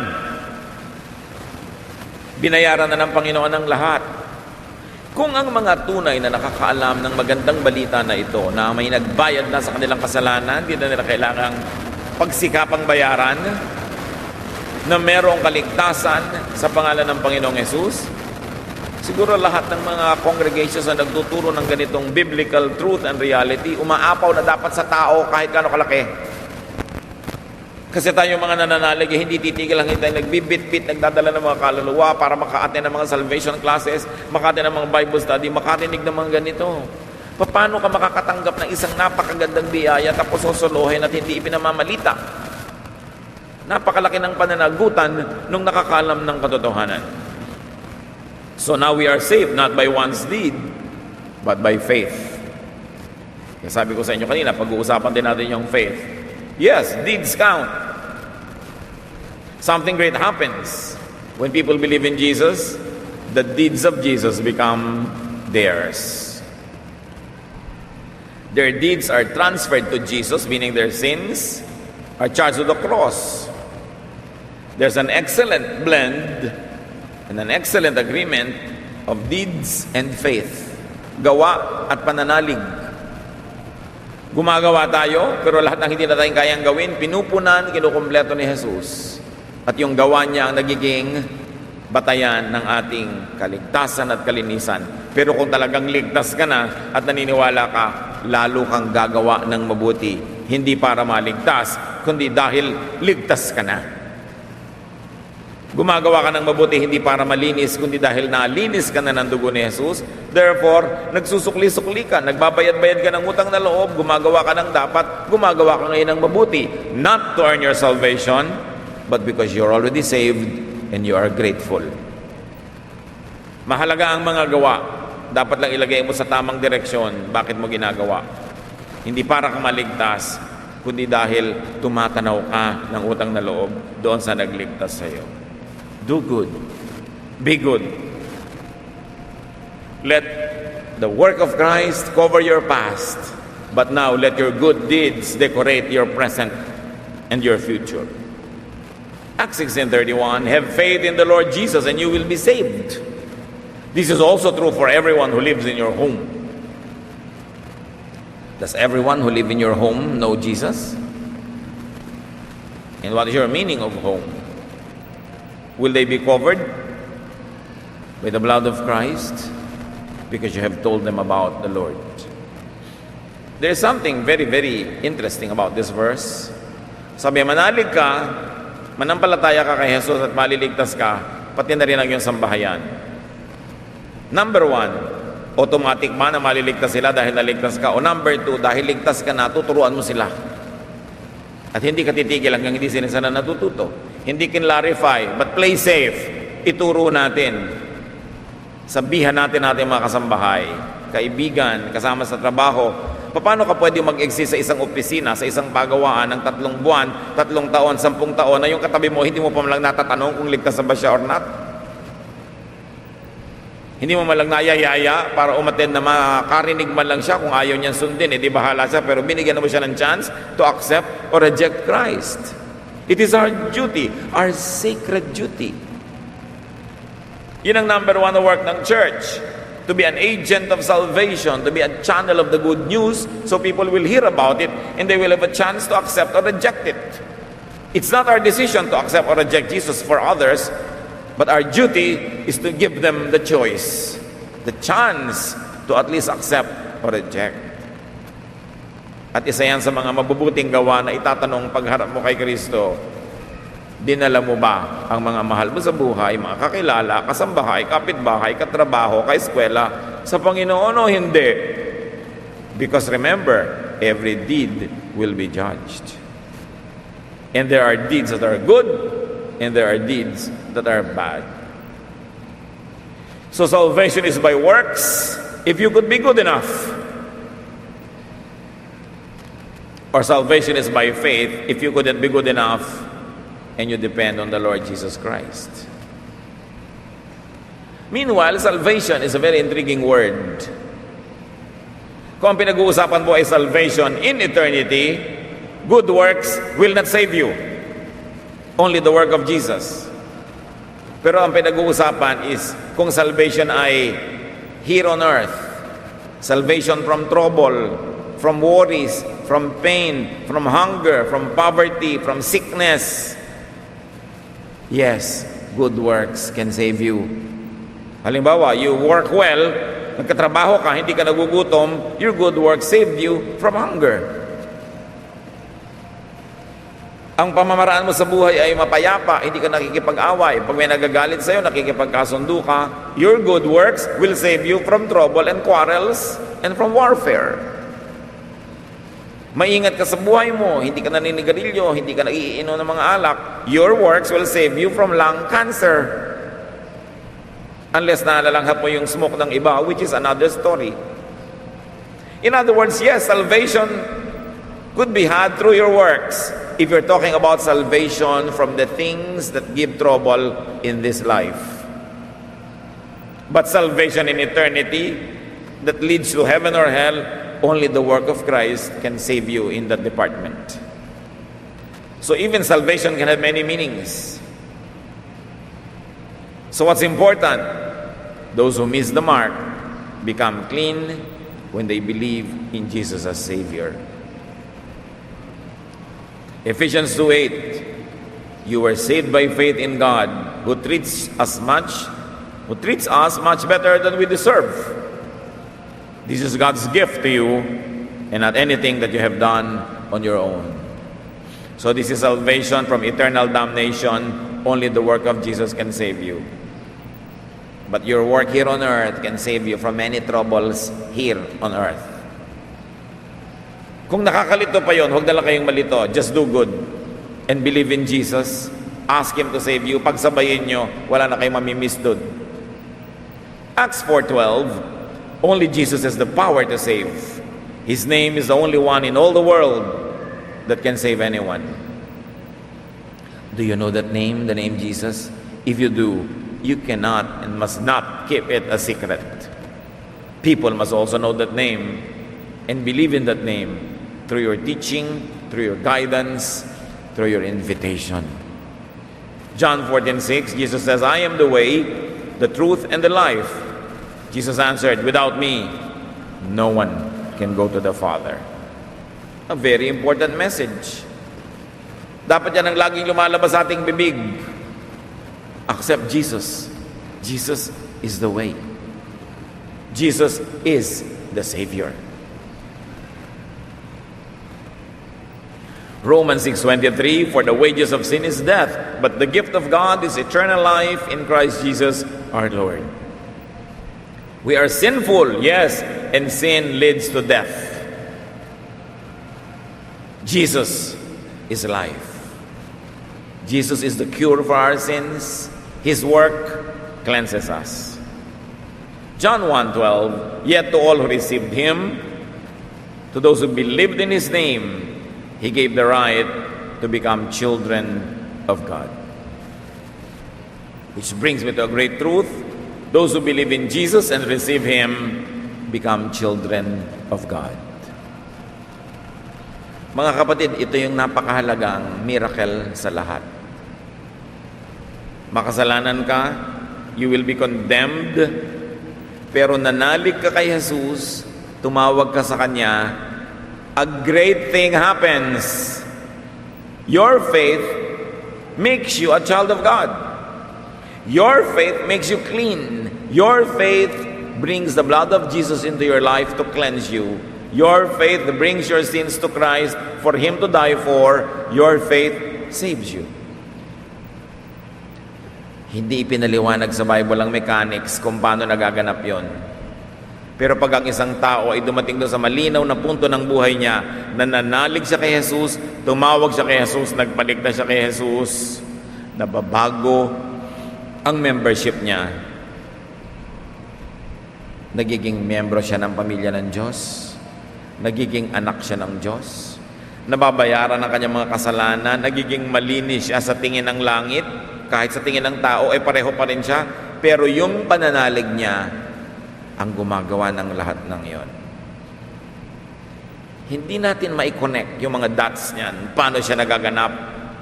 Binayaran na ng Panginoon ang lahat. Kung ang mga tunay na nakakaalam ng magandang balita na ito, na may nagbayad na sa kanilang kasalanan, hindi na nila kailangang pagsikapang bayaran, na merong kaligtasan sa pangalan ng Panginoong Hesus, siguro lahat ng mga congregations na nagtuturo ng ganitong biblical truth and reality, umaapaw na dapat sa tao kahit gaano kalaki. Kasi tayo mga nananalig, hindi titigil lang, hindi tayo nagbibit-bit, nagdadala ng mga kaluluwa para maka-attend ng mga salvation classes, maka-attend ng mga Bible study, makatinig ng mga ganito. Paano ka makakatanggap ng isang napakagandang biyaya tapos susuluhin at hindi ipinamamalita? Napakalaki ng pananagutan nung nakakalam ng katotohanan. So now we are saved not by one's deed, but by faith. Kaya sabi ko sa inyo kanina, pag-uusapan din natin yung faith. Yes, deeds count. Something great happens. When people believe in Jesus, the deeds of Jesus become theirs. Their deeds are transferred to Jesus, meaning their sins are charged to the cross. There's an excellent blend and an excellent agreement of deeds and faith. Gawa at pananalig. Gumagawa tayo, pero lahat ng hindi natin kayang gawin, pinupunan, kinukumpleto ni Jesus. At yung gawa niya ang nagiging batayan ng ating kaligtasan at kalinisan. Pero kung talagang ligtas ka na at naniniwala ka, lalo kang gagawa ng mabuti. Hindi para maligtas, kundi dahil ligtas ka na. Gumagawa ka ng mabuti hindi para malinis, kundi dahil nalinis ka na ng dugo ni Jesus. Therefore, nagsusukli-sukli ka, nagbabayad-bayad ka ng utang na loob, gumagawa ka ng dapat, gumagawa ka ngayon ng mabuti. Not to earn your salvation, but because you're already saved and you are grateful. Mahalaga ang mga gawa. Dapat lang ilagay mo sa tamang direksyon. Bakit mo ginagawa? Hindi para ka maligtas, kundi dahil tumatanaw ka ng utang na loob doon sa nagligtas sa iyo. Do good. Be good. Let the work of Christ cover your past, but now let your good deeds decorate your present and your future. Acts 16:31, have faith in the Lord Jesus and you will be saved. This is also true for everyone who lives in your home. Does everyone who lives in your home know Jesus? And what is your meaning of home? Will they be covered by the blood of Christ? Because you have told them about the Lord. There is something very, very interesting about this verse. Sabi, manalig ka, manampalataya ka kay Jesus at maliligtas ka, pati na rin ang iyong sambahayan. Number 1, automatic ba na maliligtas sila dahil naligtas ka? O number 2, dahil ligtas ka na, tuturuan mo sila. At hindi ka titigil hanggang hindi sila sana natututo. Hindi kinlarify, but play safe. Ituro natin. Sabihan natin mga kasambahay, kaibigan, kasama sa trabaho, paano ka pwede mag-exist sa isang opisina, sa isang pagawaan ng 3 buwan, 3 taon, 10 taon, na yung katabi mo, hindi mo pa malang natatanong kung ligtas na ba siya or not? Hindi mo malang nayayaya para umattend na makarinig man lang siya kung ayaw niyang sundin, di bahala siya, pero binigyan mo siya ng chance to accept or reject Christ. It is our duty, our sacred duty. Yun ang number 1 na work ng church. To be an agent of salvation, to be a channel of the good news, so people will hear about it and they will have a chance to accept or reject it. It's not our decision to accept or reject Jesus for others, but our duty is to give them the choice, the chance to at least accept or reject. At isa yan sa mga mabubuting gawa na itatanong pagharap mo kay Kristo, dinala mo ba ang mga mahal mo sa buhay, mga kakilala, kasambahay, kapitbahay, katrabaho, kaeskwela sa Panginoon o hindi? Because remember, every deed will be judged. And there are deeds that are good, and there are deeds that are bad. So salvation is by works, if you could be good enough. Or salvation is by faith, if you couldn't be good enough, and you depend on the Lord Jesus Christ. Meanwhile, salvation is a very intriguing word. Kung ang pinag-uusapan po ay salvation in eternity, good works will not save you. Only the work of Jesus. Pero ang pinag-uusapan is kung salvation ay here on earth, salvation from trouble, from worries, from pain, from hunger, from poverty, from sickness. Yes, good works can save you. Halimbawa, you work well, nagkatrabaho ka, hindi ka nagugutom, your good works saved you from hunger. Ang pamamaraan mo sa buhay ay mapayapa, hindi ka nakikipag-away. Pag may nagagalit sa'yo, nakikipagkasundo ka, your good works will save you from trouble and quarrels and from warfare. Maingat ka sa buhay mo, hindi ka naninigarilyo, hindi ka naiinom ng mga alak, your works will save you from lung cancer. Unless nalalanghap mo yung smoke ng iba, which is another story. In other words, yes, salvation could be had through your works if you're talking about salvation from the things that give trouble in this life. But salvation in eternity that leads to heaven or hell, only the work of Christ can save you in that department. So even salvation can have many meanings. So what's important? Those who miss the mark become clean when they believe in Jesus as Savior. Ephesians 2:8, you were saved by faith in God, who treats us much better than we deserve. This is God's gift to you, and not anything that you have done on your own. So this is salvation from eternal damnation only the work of Jesus can save you. But your work here on earth can save you from many troubles here on earth. Kung nakakalito pa yon, huwag na lang kayong malito. Just do good and believe in Jesus. Ask Him to save you. Pagsabayin nyo, wala na kayong mamimiss doon. Acts 4:12, only Jesus has the power to save. His name is the only one in all the world that can save anyone. Do you know that name, the name Jesus? If you do, you cannot and must not keep it a secret. People must also know that name and believe in that name through your teaching, through your guidance, through your invitation. John 14:6, Jesus says, I am the way, the truth, and the life. Jesus answered, without me, no one can go to the Father. A very important message. Dapat yan ang laging lumalabas sa ating bibig. Accept Jesus. Jesus is the way. Jesus is the Savior. Romans 6:23, for the wages of sin is death, but the gift of God is eternal life in Christ Jesus our Lord. We are sinful, yes, and sin leads to death. Jesus is life. Jesus is the cure for our sins. His work cleanses us. John 1:12, yet to all who received Him, to those who believed in His name, He gave the right to become children of God. Which brings me to a great truth. Those who believe in Jesus and receive Him become children of God. Mga kapatid, ito yung napakahalagang miracle sa lahat. Makasalanan ka, you will be condemned, pero nanalig ka kay Jesus, tumawag ka sa Kanya, a great thing happens. Your faith makes you a child of God. Your faith makes you clean. Your faith brings the blood of Jesus into your life to cleanse you. Your faith brings your sins to Christ for Him to die for. Your faith saves you. Hindi pinaliwanag sa Bible ang mechanics kung paano nagaganap yon. Pero pag ang isang tao ay dumating doon sa malinaw na punto ng buhay niya, nananalig siya kay Jesus, tumawag siya kay Jesus, nagpaligtas siya kay Jesus, nababago ang membership niya. Nagiging miyembro siya ng pamilya ng Diyos, nagiging anak siya ng Diyos, nababayaran ang kanyang mga kasalanan, nagiging malinis siya sa tingin ng langit, kahit sa tingin ng tao ay pareho pa rin siya, pero yung pananalig niya ang gumagawa ng lahat ng yon. Hindi natin mai-connect yung mga dots niyan, paano siya nagaganap,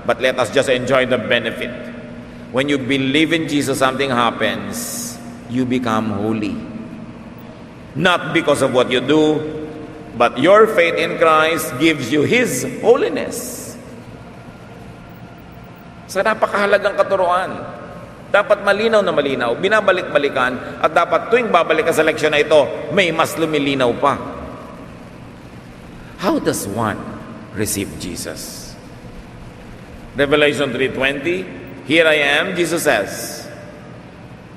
but let us just enjoy the benefit. When you believe in Jesus, something happens. You become holy. Not because of what you do, but your faith in Christ gives you His holiness. Sa napakahalagang katuruan. Dapat malinaw na malinaw, binabalik-balikan, at dapat tuwing babalik ka sa leksyon na ito, may mas lumilinaw pa. How does one receive Jesus? Revelation 3:20, here I am, Jesus says,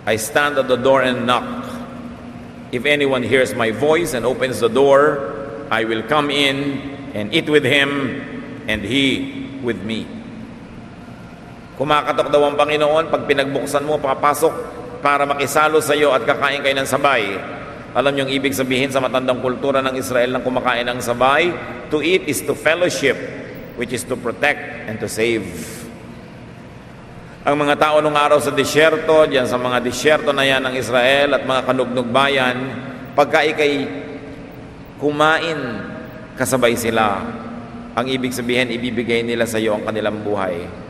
I stand at the door and knock. If anyone hears my voice and opens the door, I will come in and eat with him and he with me. Kumakatok daw ang Panginoon, pag pinagbuksan mo, papasok para makisalo sa iyo at kakain kayo ng sabay. Alam niyo ang ibig sabihin sa matandang kultura ng Israel ng kumakain ng sabay? To eat is to fellowship, which is to protect and to save. Ang mga tao nung araw sa disyerto, diyan sa mga disyerto na yan ng Israel at mga kanugnog bayan, pagka ikay kumain, kasabay sila. Ang ibig sabihin, ibibigay nila sa iyo ang kanilang buhay.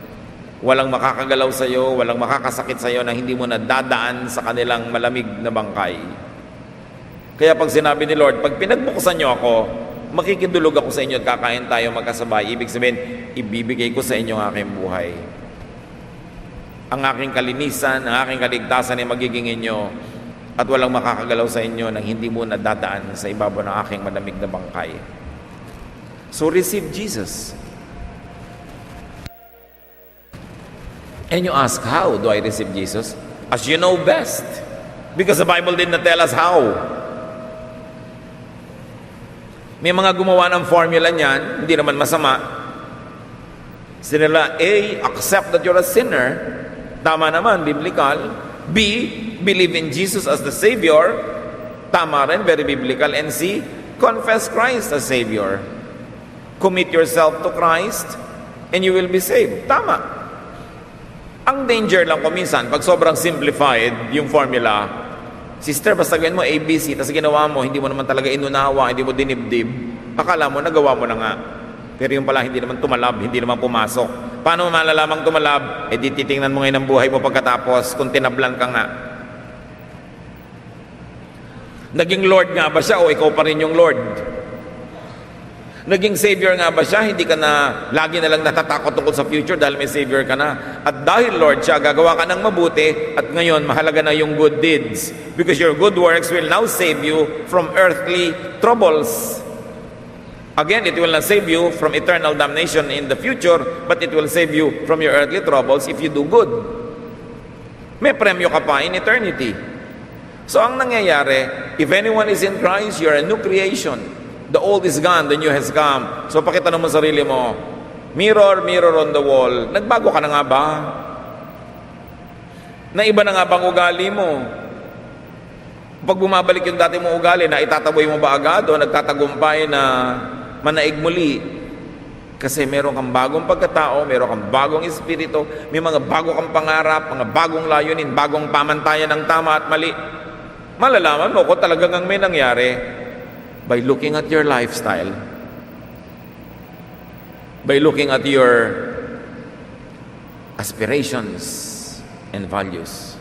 Walang makakagalaw sa iyo, walang makakasakit sa iyo na hindi mo nadadaan sa kanilang malamig na bangkay. Kaya pag sinabi ni Lord, pag pinagbuksan niyo ako, makikidulog ako sa inyo at kakain tayo magkasabay. Ibig sabihin, ibibigay ko sa inyo ang aking buhay. Ang aking kalinisan, ang aking kaligtasan ay magiging inyo at walang makakagalaw sa inyo nang hindi mo nadadaan sa ibabaw ng aking malamig na bangkay. So receive Jesus. And you ask, how do I receive Jesus? As you know best. Because the Bible did not tell us how. May mga gumawa ng formula niyan, hindi naman masama. Sinila, A, accept that you're a sinner. Tama naman, biblical. B, believe in Jesus as the Savior. Tama rin, very biblical. And C, confess Christ as Savior. Commit yourself to Christ and you will be saved. Tama. Ang danger lang ko minsan, pag sobrang simplified yung formula, sister, basta gawin mo ABC, tapos ginawa mo, hindi mo naman talaga inunawa, hindi mo dinibdib, akala mo, nagawa mo na nga. Pero yung pala, hindi naman tumalab, hindi naman pumasok. Paano mo malalamang tumalab? Di titingnan mo ngayon ang buhay mo pagkatapos, kung tinablan ka nga. Naging Lord nga ba siya o ikaw pa rin yung Lord? Naging Savior nga ba siya? Hindi ka na lagi na lang natatakot tungkol sa future dahil may Savior ka na. At dahil Lord siya, gagawa ka ng mabuti at ngayon mahalaga na yung good deeds. Because your good works will now save you from earthly troubles. Again, it will not save you from eternal damnation in the future, but it will save you from your earthly troubles if you do good. May premyo ka pa in eternity. So ang nangyayari, if anyone is in Christ, you're a new creation. The old is gone, the new has come. So pakitanong mo sarili mo, mirror, mirror on the wall, nagbago ka na nga ba? Naiba na nga bang ugali mo? Pag bumabalik yung dati mong ugali, na itataboy mo ba agad o nagtatagumpay na manaig muli? Kasi meron kang bagong pagkatao, meron kang bagong espiritu, may mga bago kang pangarap, mga bagong layunin, bagong pamantayan ng tama at mali. Malalaman mo kung talagang may nangyari by looking at your lifestyle, by looking at your aspirations and values.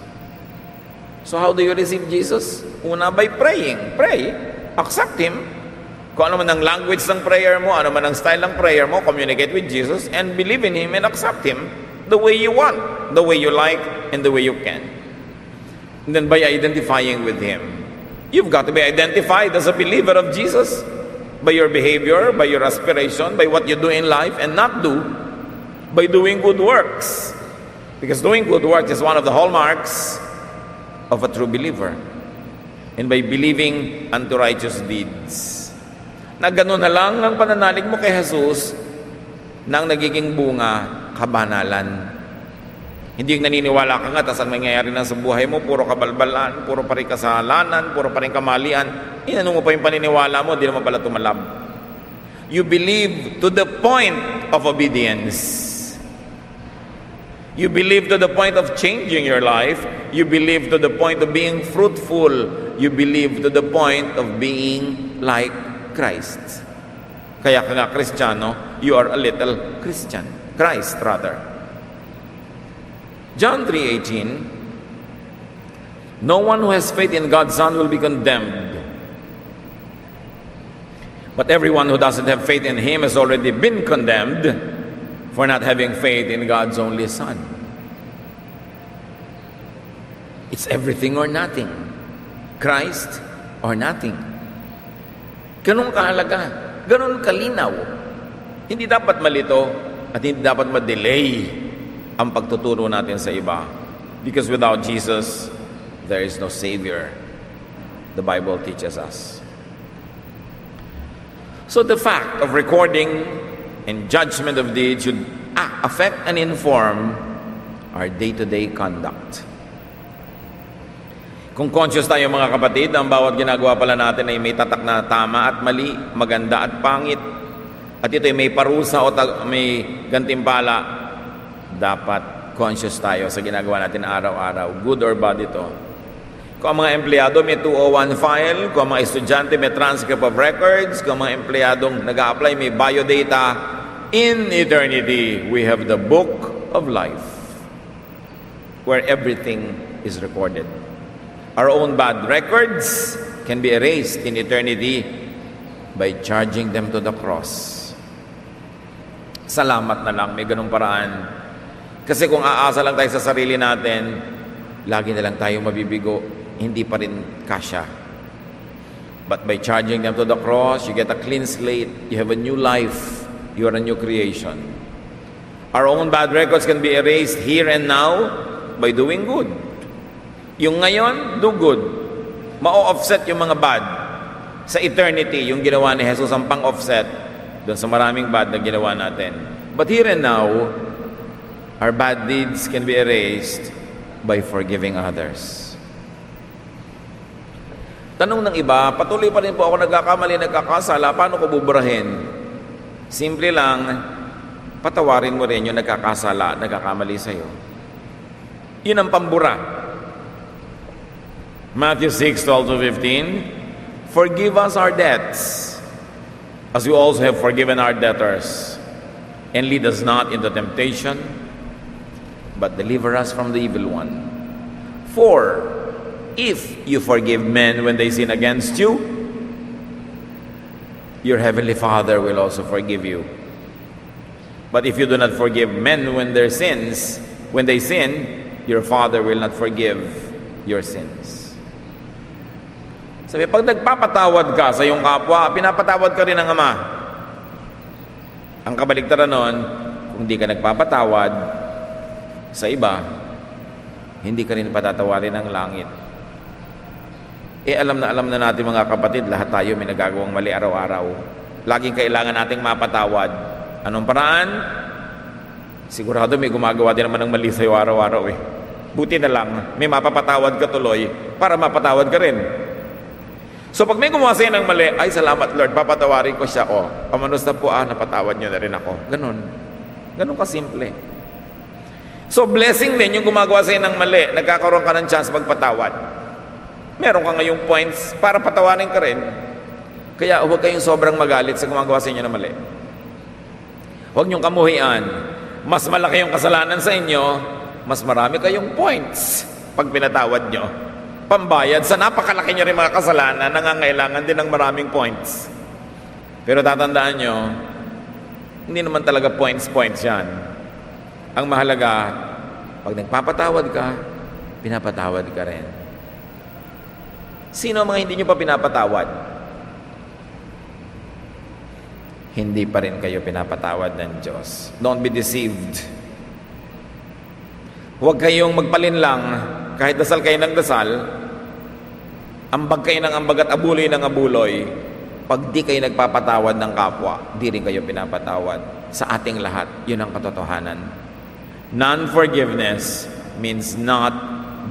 So how do you receive Jesus? Una, by praying. Pray. Accept Him. Kung ano man ang language ng prayer mo, ano man ang style ng prayer mo, communicate with Jesus and believe in Him and accept Him the way you want, the way you like, and the way you can. And then by identifying with Him, you've got to be identified as a believer of Jesus by your behavior, by your aspiration, by what you do in life and not do, by doing good works. Because doing good works is one of the hallmarks of a true believer. And by believing unto righteous deeds. Na ganun na lang ang pananalig mo kay Jesus nang nagiging bunga, kabanalan. Hindi yung naniniwala ka nga, tapos ang nangyayari na sa buhay mo, puro kabalbalan, puro pa rin kasalanan, puro pa rin kamalian. Inano mo pa yung paniniwala mo, di naman pala tumalab. You believe to the point of obedience. You believe to the point of changing your life. You believe to the point of being fruitful. You believe to the point of being like Christ. Kaya ka nga Kristiyano, you are a little Christian. Christ rather. John 3:18, no one who has faith in God's Son will be condemned. But everyone who doesn't have faith in Him has already been condemned for not having faith in God's only Son. It's everything or nothing. Christ or nothing. Ganun kahalaga. Ganun kalinaw. Hindi dapat malito at hindi dapat ma-delay ang pagtuturo natin sa iba. Because without Jesus, there is no Savior. The Bible teaches us. So the fact of recording and judgment of deeds should affect and inform our day-to-day conduct. Kung conscious tayo mga kapatid, ang bawat ginagawa pala natin ay may tatak na tama at mali, maganda at pangit, at ito ay may parusa o may gantimpala, dapat conscious tayo sa ginagawa natin araw-araw, good or bad ito. Kung ang mga empleyado may 201 file, kung ang mga estudyante may transcript of records, kung ang mga empleyadong nag-a-apply may biodata, in eternity, we have the book of life where everything is recorded. Our own bad records can be erased in eternity by charging them to the cross. Salamat na lang, may ganung paraan. Kasi kung aasa lang tayo sa sarili natin, lagi na lang tayo mabibigo, hindi pa rin kasya. But by charging them to the cross, you get a clean slate, you have a new life, you are a new creation. Our own bad records can be erased here and now by doing good. Yung ngayon, do good. Ma-offset yung mga bad. Sa eternity, yung ginawa ni Jesus ang pang-offset doon sa maraming bad na ginawa natin. But here and now, our bad deeds can be erased by forgiving others. Tanong ng iba, patuloy pa rin po ako nagkakamali, nagkakasala, paano ko buburahin? Simple lang, patawarin mo rin yung nagkakasala, nagkakamali sa'yo. Yun ang pambura. Matthew 6:12-15, forgive us our debts, as we also have forgiven our debtors. And lead us not into temptation, but deliver us from the evil one. For if you forgive men when they sin against you, your heavenly Father will also forgive you. But if you do not forgive men when they sin, your Father will not forgive your sins. Sabi, pag nagpapatawad ka sa iyong kapwa, pinapatawad ka rin ng Ama. Ang kabaligtaran nun, kung di ka nagpapatawad sa iba, hindi ka rin patatawarin ng langit. Alam na natin mga kapatid, lahat tayo may nagagawang mali araw-araw. Laging kailangan nating mapatawad. Anong paraan? Sigurado may gumagawa din naman ng mali sa'yo araw-araw eh. Buti na lang, may mapapatawad ka tuloy para mapatawad ka rin. So pag may gumawa sa'yo ng mali, ay salamat Lord, papatawarin ko siya. O, pamanos na po, napatawad niyo na rin ako. Ganon. Ganon kasimple. So blessing din yung gumagawa sa'yo ng mali, nagkakaroon ka ng chance magpatawad. Meron ka ngayong points para patawarin ka rin. Kaya huwag kayong sobrang magalit sa gumagawa sa inyo na mali. Huwag niyong kamuhian. Mas malaki yung kasalanan sa inyo, mas marami kayong points pag pinatawad nyo. Pambayad sa napakalaki nyo rin mga kasalanan, nangangailangan din ng maraming points. Pero tatandaan nyo, hindi naman talaga points yan. Ang mahalaga, pag nagpapatawad ka, pinapatawad ka rin. Sino ang mga hindi nyo pa pinapatawad? Hindi pa rin kayo pinapatawad ng Diyos. Don't be deceived. Huwag kayong magpalinlang, kahit dasal kayo ng dasal, ambag kayo ng ambag at abuloy ng abuloy, pag di kayo nagpapatawad ng kapwa, di rin kayo pinapatawad. Sa ating lahat, yun ang katotohanan. Non-forgiveness means not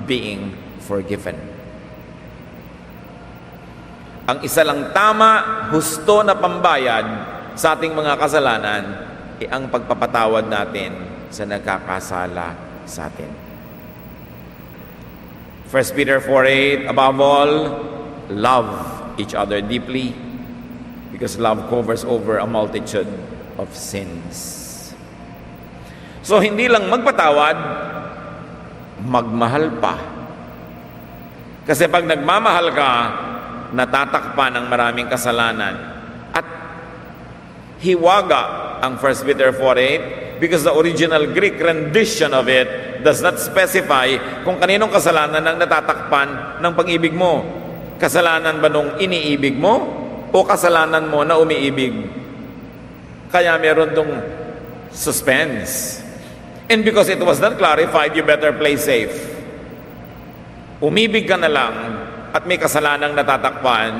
being forgiven. Ang isa lang tama, husto na pambayad sa ating mga kasalanan ay ang pagpapatawad natin sa nagkakasala sa atin. 1 Peter 4:8, above all, love each other deeply because love covers over a multitude of sins. So, hindi lang magpatawad, magmahal pa. Kasi pag nagmamahal ka, natatakpan ng maraming kasalanan. At hiwaga ang 1 Peter 4:8 because the original Greek rendition of it does not specify kung kaninong kasalanan ang natatakpan ng pag-ibig mo. Kasalanan ba nung iniibig mo o kasalanan mo na umiibig? Kaya meron tong suspense. And because it was not clarified, you better play safe. Umibig ka na lang at may kasalanang natatakpan,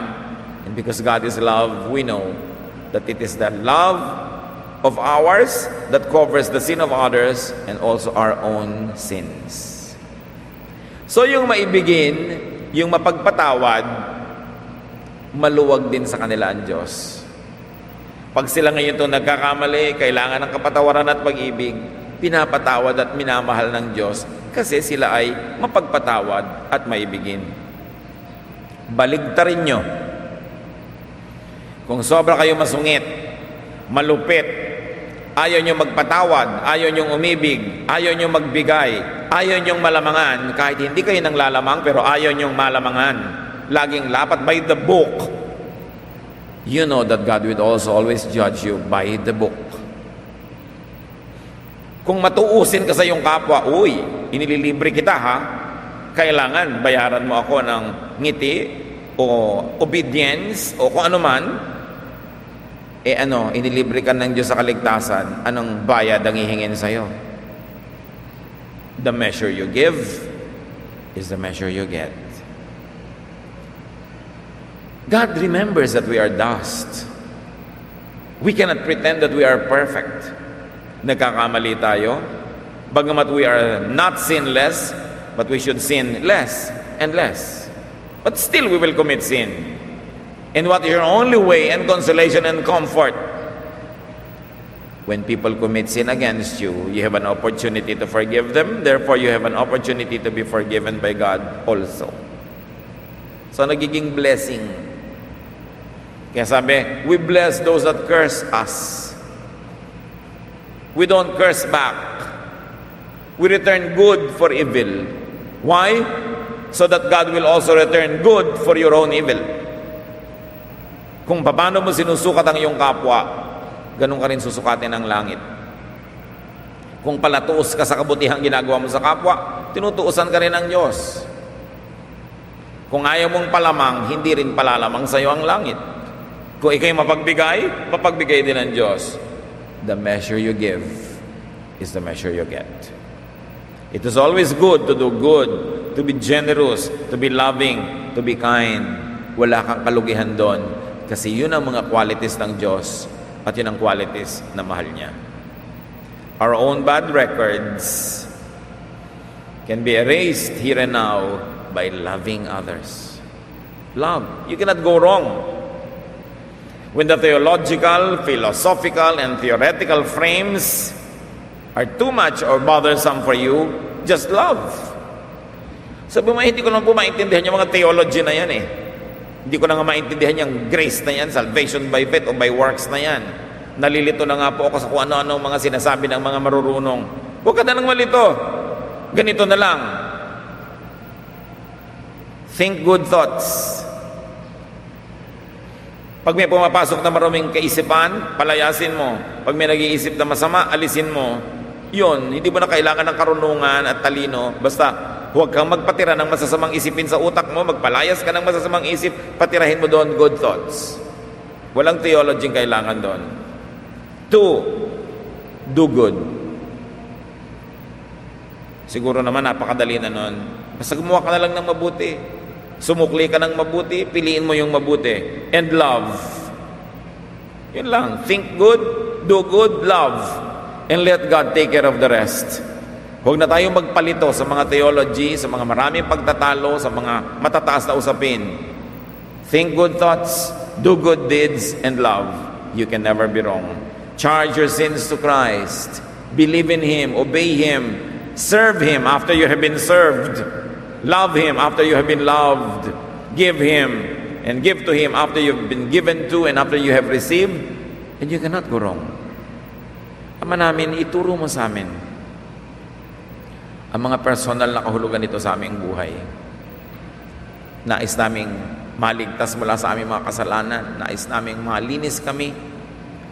and because God is love, we know that it is the love of ours that covers the sin of others and also our own sins. So yung maibigin, yung mapagpatawad, maluwag din sa kanila ang Diyos. Pag sila ngayon itong nagkakamali, kailangan ng kapatawaran at pag-ibig, pinapatawad at minamahal ng Diyos kasi sila ay mapagpatawad at maibigin. Baligtarin nyo. Kung sobra kayo masungit, malupit, ayaw nyo magpatawad, ayaw nyo umibig, ayaw nyo magbigay, ayaw nyo malamangan, kahit hindi kayo nang lalamang, pero ayaw nyo malamangan, laging lapat by the book, you know that God will also always judge you by the book. Kung matuusin ka sa iyong kapwa, uy, inililibre kita ha, kailangan bayaran mo ako ng ngiti o obedience o kung ano man, inilibre ka ng Diyos sa kaligtasan, anong bayad ang hihingin sa'yo? The measure you give is the measure you get. God remembers that we are dust. We cannot pretend that we are perfect. Nagkakamali tayo. Bagamat we are not sinless, but we should sin less and less. But still we will commit sin. And what is your only way and consolation and comfort? When people commit sin against you, you have an opportunity to forgive them. Therefore, you have an opportunity to be forgiven by God also. So, nagiging blessing. Kaya sabi, we bless those that curse us. We don't curse back. We return good for evil. Why? So that God will also return good for your own evil. Kung paano mo sinusukat ang iyong kapwa, ganun ka rin susukatin ang langit. Kung palatuos ka sa kabutihang ginagawa mo sa kapwa, tinutuusan ka rin ng Diyos. Kung ayaw mong palamang, hindi rin palalamang sa iyo ang langit. Kung ikaw'y mapagbigay, mapagbigay din ng Diyos. The measure you give is the measure you get. It is always good to do good, to be generous, to be loving, to be kind. Wala kang kalugihan doon. Kasi yun ang mga qualities ng Diyos at yun ang qualities na mahal niya. Our own bad records can be erased here and now by loving others. Love. You cannot go wrong. When the theological, philosophical, and theoretical frames are too much or bothersome for you, just love. Sabi mo, hindi ko lang po maintindihan yung mga theology na yan eh. Hindi ko na nga maintindihan yung grace na yan, salvation by faith o by works na yan. Nalilito na nga po ako sa kung ano-ano mga sinasabi ng mga marurunong. Huwag ka na nang malito. Ganito na lang. Think good thoughts. Pag may pumapasok na maruming kaisipan, palayasin mo. Pag may nag-iisip na masama, alisin mo. Yun, hindi mo na kailangan ng karunungan at talino. Basta, huwag kang magpatira ng masasamang isipin sa utak mo. Magpalayas ka ng masasamang isip, patirahin mo doon good thoughts. Walang theology kailangan doon. 2, do good. Siguro naman napakadali na nun. Basta gumawa ka na lang ng mabuti. Sumukli ka ng mabuti, piliin mo yung mabuti. And love. Yun lang. Think good, do good, love. And let God take care of the rest. Huwag na tayong magpalito sa mga theology, sa mga maraming pagtatalo, sa mga matataas na usapin. Think good thoughts, do good deeds, and love. You can never be wrong. Charge your sins to Christ. Believe in Him, obey Him, serve Him after you have been served. Love Him after you have been loved. Give Him and give to Him after you've been given to and after you have received. And you cannot go wrong. Ama namin, ituro mo sa amin ang mga personal na kahulugan nito sa aming buhay. Nais naming maligtas mula sa aming mga kasalanan. Nais naming malinis kami.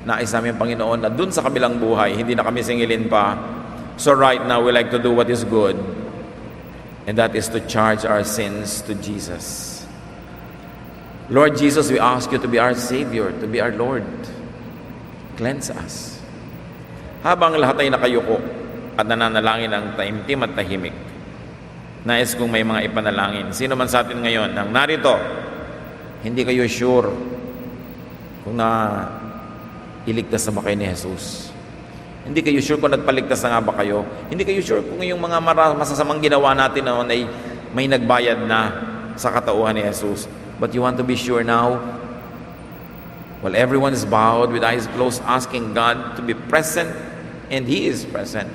Nais namin, Panginoon, na dun sa kabilang buhay, hindi na kami singilin pa. So right now, we like to do what is good. And that is to charge our sins to Jesus. Lord Jesus, we ask you to be our Savior, to be our Lord. Cleanse us. Habang lahat ay nakayuko at nananalangin ng taimtim at tahimik, nais kong may mga ipanalangin. Sino man sa atin ngayon ang narito, hindi kayo sure kung na iligtas na ba kayo ni Jesus. Hindi kayo sure kung nagpaligtas na nga ba kayo. Hindi kayo sure kung yung mga masasamang ginawa natin noon ay may nagbayad na sa katauhan ni Jesus. But you want to be sure now, while everyone is bowed with eyes closed, asking God to be present, and He is present.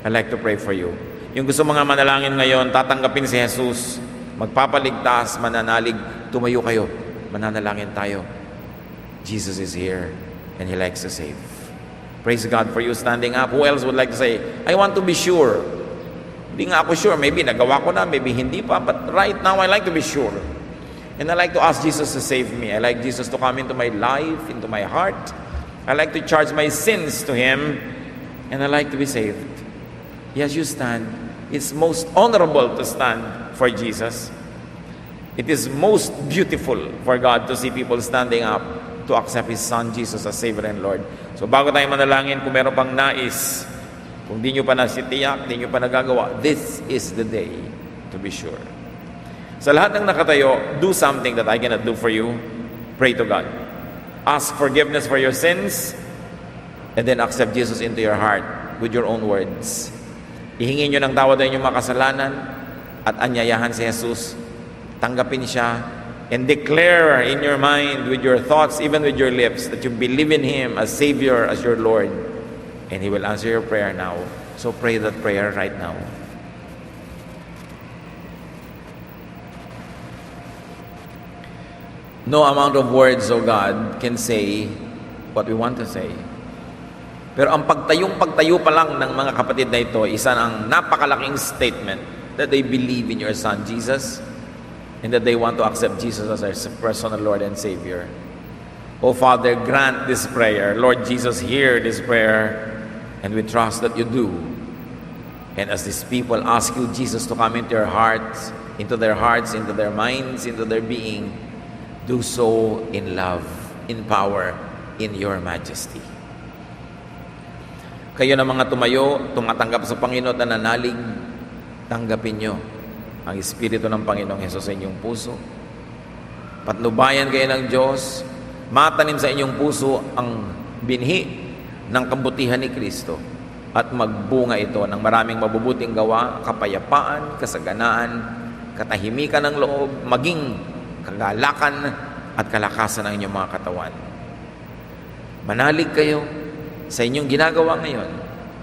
I'd like to pray for you. Yung gusto mga manalangin ngayon, tatanggapin si Jesus, magpapaligtas, mananalig, tumayo kayo, mananalangin tayo. Jesus is here, and He likes to save. Praise God for you standing up. Who else would like to say, I want to be sure. Hindi nga ako sure. Maybe nagawa ko na, maybe hindi pa. But right now, I like to be sure. And I like to ask Jesus to save me. I like Jesus to come into my life, into my heart. I like to charge my sins to Him. And I like to be saved. Yes, you stand. It's most honorable to stand for Jesus. It is most beautiful for God to see people standing up to accept His Son, Jesus, as Savior and Lord. So bago tayo manalangin, kung meron pang nais, kung di nyo pa nasitiyak, di nyo pa nagagawa, this is the day to be sure. Sa lahat ng nakatayo, do something that I cannot do for you. Pray to God. Ask forgiveness for your sins, and then accept Jesus into your heart with your own words. Ihingin nyo ng tawad ng inyong mga kasalanan at anyayahan si Jesus. Tanggapin siya and declare in your mind, with your thoughts, even with your lips, that you believe in Him as Savior, as your Lord. And He will answer your prayer now. So pray that prayer right now. No amount of words, O God, can say what we want to say. Pero ang pagtayo pa lang ng mga kapatid na ito, isa ng napakalaking statement that they believe in your Son, Jesus, and that they want to accept Jesus as their personal Lord and Savior. Oh Father, grant this prayer. Lord Jesus, hear this prayer, and we trust that you do. And as these people ask you, Jesus, to come into their hearts, into their minds, into their being, do so in love, in power, in your majesty. Kayo na mga tumayo, tumatanggap sa Panginoon at nananalig, tanggapin nyo ang Espiritu ng Panginoong Hesus sa inyong puso. Patnubayan kayo ng Diyos, matanim sa inyong puso ang binhi ng kabutihan ni Kristo at magbunga ito ng maraming mabubuting gawa, kapayapaan, kasaganaan, katahimikan ng loob, maging kagalakan at kalakasan ng inyong mga katawan. Manalig kayo sa inyong ginagawa ngayon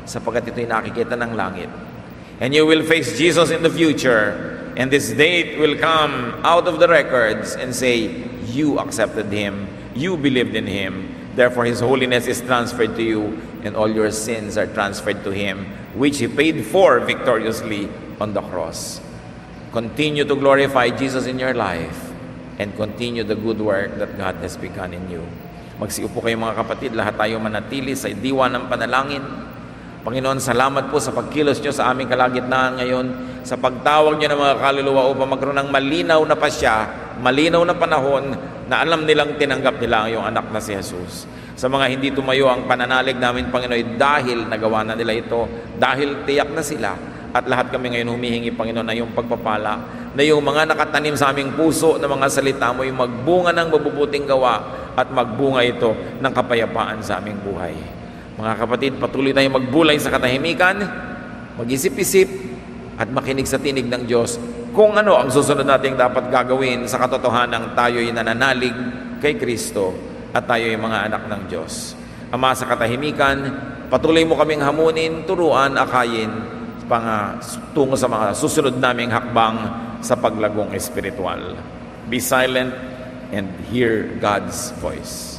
sapagkat ito'y nakikita ng langit. And you will face Jesus in the future, and this date will come out of the records and say, you accepted Him, you believed in Him, therefore His holiness is transferred to you, and all your sins are transferred to Him, which He paid for victoriously on the cross. Continue to glorify Jesus in your life, and continue the good work that God has begun in you. Magsiupo kayo mga kapatid, lahat tayo manatili sa diwa ng panalangin. Panginoon, salamat po sa pagkilos nyo sa aming kalagitnaan ngayon, sa pagtawag nyo ng mga kaluluwa upang magkaroon ng malinaw na pasya, malinaw na panahon na alam nilang tinanggap nila ang iyong anak na si Jesus. Sa mga hindi tumayo ang pananalig namin, Panginoon, dahil nagawa na nila ito, dahil tiyak na sila, at lahat kami ngayon humihingi, Panginoon, na iyong pagpapala, na yung mga nakatanim sa aming puso na mga salita mo, yung magbunga ng mabubuting gawa at magbunga ito ng kapayapaan sa aming buhay. Mga kapatid, patuloy tayong magbulay sa katahimikan, mag-isip-isip, at makinig sa tinig ng Diyos kung ano ang susunod nating dapat gagawin sa katotohanan tayo'y nananalig kay Kristo at tayo'y mga anak ng Diyos. Ama, sa katahimikan, patuloy mo kaming hamunin, turuan, akayin, tungo sa mga susunod naming hakbang sa paglagong espiritual. Be silent and hear God's voice.